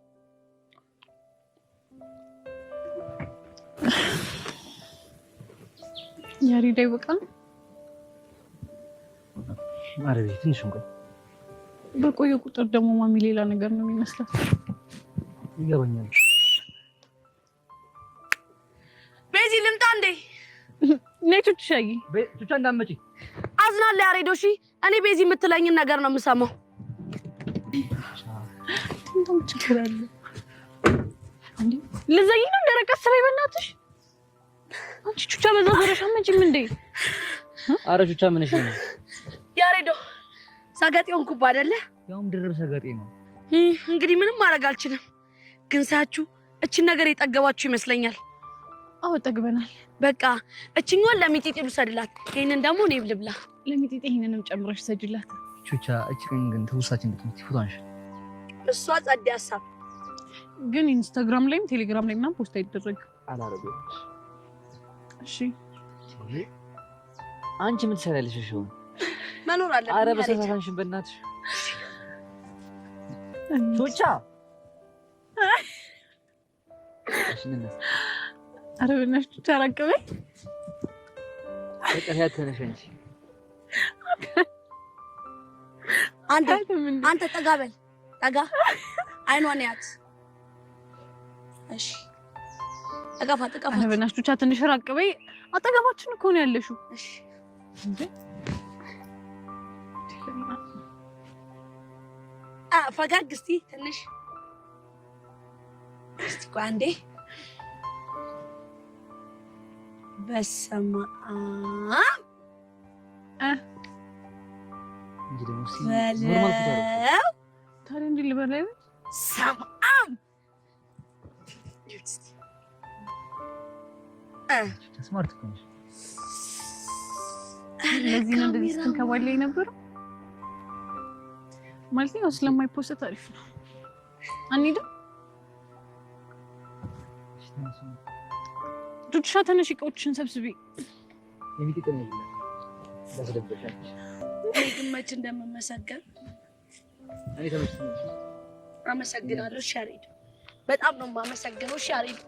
ያሬድ አይበቃም? ማረቤ ትንሽ እንኳን በቆየ ቁጥር ደግሞ ማሚ ሌላ ነገር ነው የሚመስላት። ይገባኛል። ቤዚ ልምጣ እንዴ? ነይ ቹቻዬ። ቹቻ እንዳትመጪ አዝናለሁ ያሬዶ። እሺ እኔ ቤዚ የምትለኝን ነገር ነው የምሰማው። እንደውም ችግር አለ እንዴ? ለዘይ ነው እንደረቀስ ላይ በእናትሽ አንቺ ቹቻ በዛ ዘረሻ አመጪም እንዴ? አረ ቹቻ ምንሽ ነው? ያሬዶ ሰገጤውን ኩባ አይደለ? ያውም ድርብ ሰገጤ ነው። እንግዲህ ምንም ማድረግ አልችልም። ግን ሳችሁ እቺን ነገር የጠገባችሁ ይመስለኛል። አዎ ጠግበናል። በቃ እቺኛውን ለሚጢጢ ልውሰድላት፣ ይሄንን ደግሞ እኔ ልብላ። ለሚጢጢ ይሄንንም ጨምረሽ ሰጅላት። ቹቻ እቺን ግን ትውሳችን ብትመጪ ፎቶንሽ እሷ ጸዴ ሀሳብ ግን ኢንስታግራም ላይም ቴሌግራም ላይ ምናምን ፖስት አይደረግ አላረገም። እሺ አንቺ ምን ትሰሪያለሽ? እሺ መኖር አለብኝ። አረ በሰሳታንሽን በእናትሽ ቹቻ። እሺ ነስ አረ በእናትሽ ቹቻ አራቀበኝ። በቃ ያተነሽ እንጂ አንተ ጠጋ በል ጠጋ። አይኗን ያት። እሺ ጠጋፋት። አረ በእናትሽ ቹቻ ትንሽ ራቀበኝ። አጠገባችን እኮ ነው ያለሽው። እሺ እንዴ ፈጋግ እስቲ ትንሽ እስቲ ቆይ አንዴ። በስመ አብ እንጂ ደግሞ በለው። ታዲያ እንዴ ልበላይ? ሰማም ስማርት ነሽ። ለዚህ ነው እንደዚህ ስትንከባለይ ነበር ማለት ነው። ስለማይፖስት አሪፍ ነው። አንሂድም? ቹቻ ተነሽ፣ እቃዎችን ሰብስቢ። የሚጥጥ ነው ይላል ያስደብሻለሽ። ግን መች እንደምመሰገን እኔ ተመስገን። አመሰግናለሁ ሻሪድ፣ በጣም ነው የማመሰግነው ሻሪድ።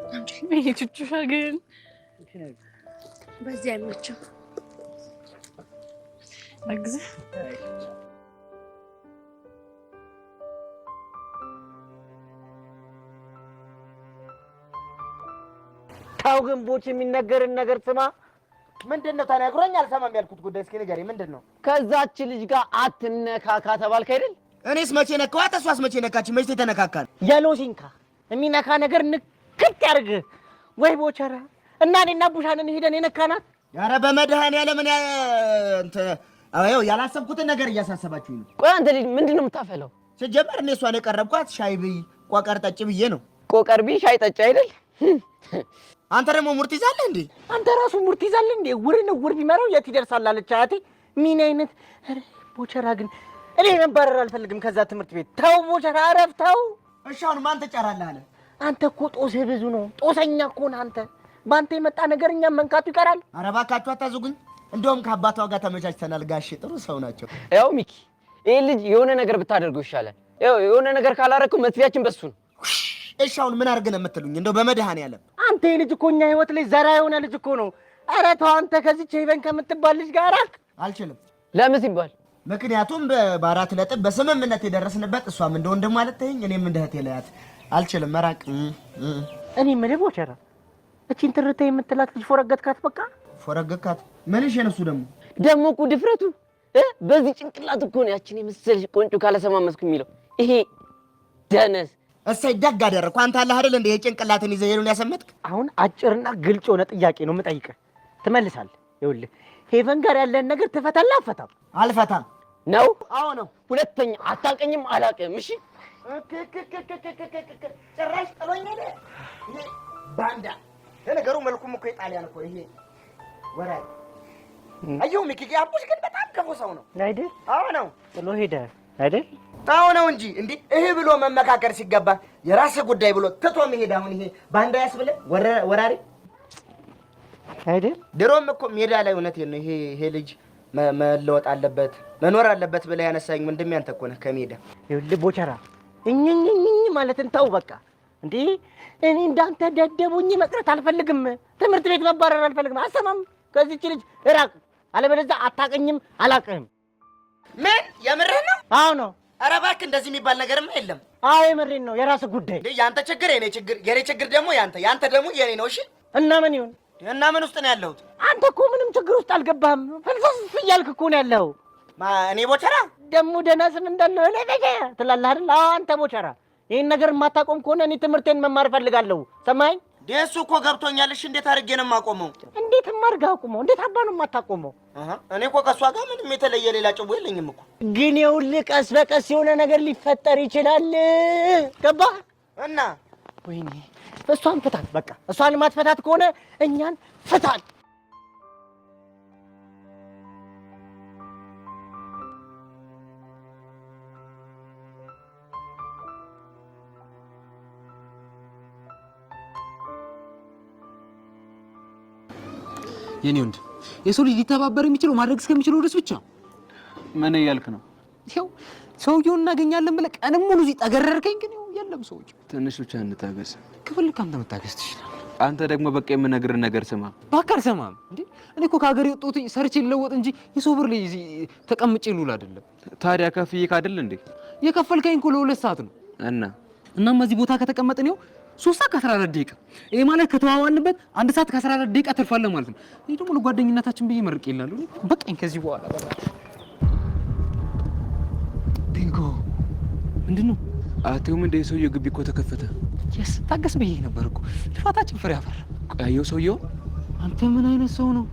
አንቺ ቹቹሻ ግን በዚህ አይመችም። አግዝ ታው ግን ቦች የሚነገርን ነገር ስማ። ምንድነው ተነግሮኝ አልሰማም ያልኩት ጉዳይ? እስኪ ንገሪ፣ ምንድነው? ከዛች ልጅ ጋር አትነካካ ተባልክ አይደል? እኔስ መቼ ነካኋት? እሷስ መቼ ነካች? መቼ ተነካካን? የሎሲንካ የሚነካ ነገር ንክት ያርግ ወይ ቦቸራ። እና እኔና ቡሻንን ሄደን የነካናት። ኧረ በመድኃኒዓለም እኔ አዎ ያላሰብኩትን ነገር እያሳሰባችሁኝ ነው። ቆይ አንተ ልጅ ምንድነው የምታፈለው? ሲጀመር እኔ እሷን የቀረብኳት ሻይ ብይ ቆቀር ጠጭ ብዬ ነው። ቆቀር ብይ ሻይ ጠጭ አይደል? አንተ ደግሞ ሙርት ይዛለህ እንዴ? አንተ ራሱ ሙርት ይዛለህ እንዴ? ውር ቢመራው የት ይደርሳል አለች አያቴ። ምን አይነት ቦቸራ ግን! እኔ መባረር አልፈልግም ከዛ ትምህርት ቤት። ተው ቦቸራ፣ አረፍ ተው። እሺ አሁን ማን ተጫራለህ አለ? አንተ እኮ ጦስህ ብዙ ነው። ጦሰኛ እኮ ነህ አንተ። በአንተ የመጣ ነገር እኛም መንካቱ ይቀራል። ኧረ እባካችሁ አታዙጉኝ። እንደውም ከአባቷ ጋር ተመቻችተናል። ጋሼ ጥሩ ሰው ናቸው። ያው ሚኪ፣ ይሄ ልጅ የሆነ ነገር ብታደርገው ይሻላል። ያው የሆነ ነገር ካላረከው መጥፊያችን በሱ ነው። እሺ አሁን ምን አድርገን የምትሉኝ? እንደው በመድኃኒዓለም አንተ ይሄ ልጅ እኮ እኛ ህይወት ላይ ዘራ የሆነ ልጅ እኮ ነው። ኧረ ተው አንተ ከዚች ሄቨን ከምትባል ልጅ ጋር ራቅ። አልችልም። ለምን ሲባል? ምክንያቱም በአራት ነጥብ በስምምነት የደረስንበት እሷም እንደ ወንድም ማለት ተይኝ፣ እኔም እንደ እህቴ ለያት። አልችልም መራቅ። እኔ የምልህ ቦቸራ፣ እቺን ትርታ የምትላት ልጅ ፎረገትካት? በቃ ፎረገትካት? ምንሽ የነሱ ደግሞ እኮ ድፍረቱ በዚህ ጭንቅላት እኮ ነው ያችን የመሰለሽ ቆንጆ ካለሰማመስኩ የሚለው ይሄ ደነስ። እሰይ ደግ አደረኩ። አንተ አለህ አይደል እንደ የጭንቅላትን ይዘህ ሄሉን ያሰመጥክ። አሁን አጭርና ግልጽ የሆነ ጥያቄ ነው የምጠይቅህ፣ ትመልሳለህ። ይኸውልህ ሄቨን ጋር ያለን ነገር ትፈታለህ? አፈታም? አልፈታም ነው? አዎ ነው። ሁለተኛ አታውቅኝም፣ አላውቅም። እሺ ጭራሽ ጥሎኝ ሄደ። ይሄ ባንዳ ለነገሩ መልኩም እኮ የጣሊያን እኮ ይሄ ወራይ። አየሁ ሚኪ አቡሽ ግን በጣም ክፉ ሰው ነው አይደል? አዎ ነው። ጥሎ ሄደ አይደል? ታው ነው እንጂ እንዴ ይሄ ብሎ መመካከር ሲገባ የራስህ ጉዳይ ብሎ ትቶ መሄድ አሁን ይሄ ባንዳ ያስብለ ወራሪ አይደል? ድሮም እኮ ሜዳ ላይ እውነቴን ነው ይሄ ልጅ መለወጥ አለበት መኖር አለበት ብለህ ያነሳኝ ወንድሜ አንተ እኮ ነህ ከሜዳ። ይኸውልህ ቦቸራ እኝኝኝ ማለትን ተው በቃ። እንዴ እኔ እንዳንተ ደደቡኝ መቅረት አልፈልግም። ትምህርት ቤት መባረር አልፈልግም። አሰማም ከዚህች ልጅ እራቅ፣ አለበለዚያ አታውቅኝም፣ አላውቅህም። ምን የምርህ ነው? አዎ ነው። ኧረ እባክህ እንደዚህ የሚባል ነገርማ የለም። አዎ የምሬን ነው። የራስህ ጉዳይ። እንዴ ያንተ ችግር የኔ ችግር ደግሞ ያንተ ደግሞ የኔ ነው። እሺ እና ምን ይሁን? እና ምን ውስጥ ነው ያለሁት? አንተ እኮ ምንም ችግር ውስጥ አልገባህም። ፍልስፍ እያልክ እኮ ነው ያለኸው። እኔ ቦቸራ ደግሞ ደህና ስም እንዳለው ትላለህ አይደል? አዎ አንተ ቦቸራ፣ ይህን ነገር የማታቆም ከሆነ እኔ ትምህርቴን መማር እፈልጋለሁ። ሰማኸኝ? እሱ እኮ ገብቶኛል። እሺ እንዴት አድርጌ ነው የማቆመው? እንዴትም አድርገህ አቁመው። እንዴት አባ ነው የማታቆመው? እኔ እኮ ከእሷ ጋር ምንም የተለየ ሌላ ጭው የለኝም እኮ። ግን ይኸውልህ ቀስ በቀስ የሆነ ነገር ሊፈጠር ይችላል። ገባህ? እና ወይኔ እሷን ፍታት በቃ። እሷን ማትፈታት ከሆነ እኛን ፍታን። የኔ ወንድ የሰው ልጅ ሊተባበር የሚችለው ማድረግ እስከሚችለው ድረስ ብቻ። ምን እያልክ ነው? ይኸው ሰውየውን እናገኛለን ብለህ ቀንም ሙሉ እዚህ ጠገረርከኝ። ግን ይኸው የለም ሰውየው። ትንሽ ብቻ እንታገስ። ከፈለክ አንተ መታገስ ትችላለህ። አንተ ደግሞ በቃ የምነግርህን ነገር ስማ። እባክህ አልሰማህም እንዴ? እኔ እኮ ከሀገር የወጣሁት ሰርቼ ልለወጥ እንጂ የሰው ብር ላይ ተቀምጬ ልውል አይደለም። ታዲያ ከፍዬ ካደል እንዴ? የከፈልከኝ እኮ ለ2 ሰዓት ነው። እናማ እዚህ ቦታ ከተቀመጥን ይኸው 3 ሰዓት ከ14 ደቂቃ። ይሄ ማለት ከተዋዋንበት 1 ሰዓት ከ14 ደቂቃ ትርፋለህ ማለት ነው። እኔ ደግሞ ለጓደኝነታችን ብዬ መርቄ ይላሉ። በቃኝ ከዚህ በኋላ ቢንጎ። ምንድነው? አትዩም እንደ ሰውየው ግቢ እኮ ተከፈተ። ታገስ ብዬ ነበር እኮ ልፋታችን ፍሬ አፈራ። አየው ሰውየው። አንተ ምን አይነት ሰው ነው?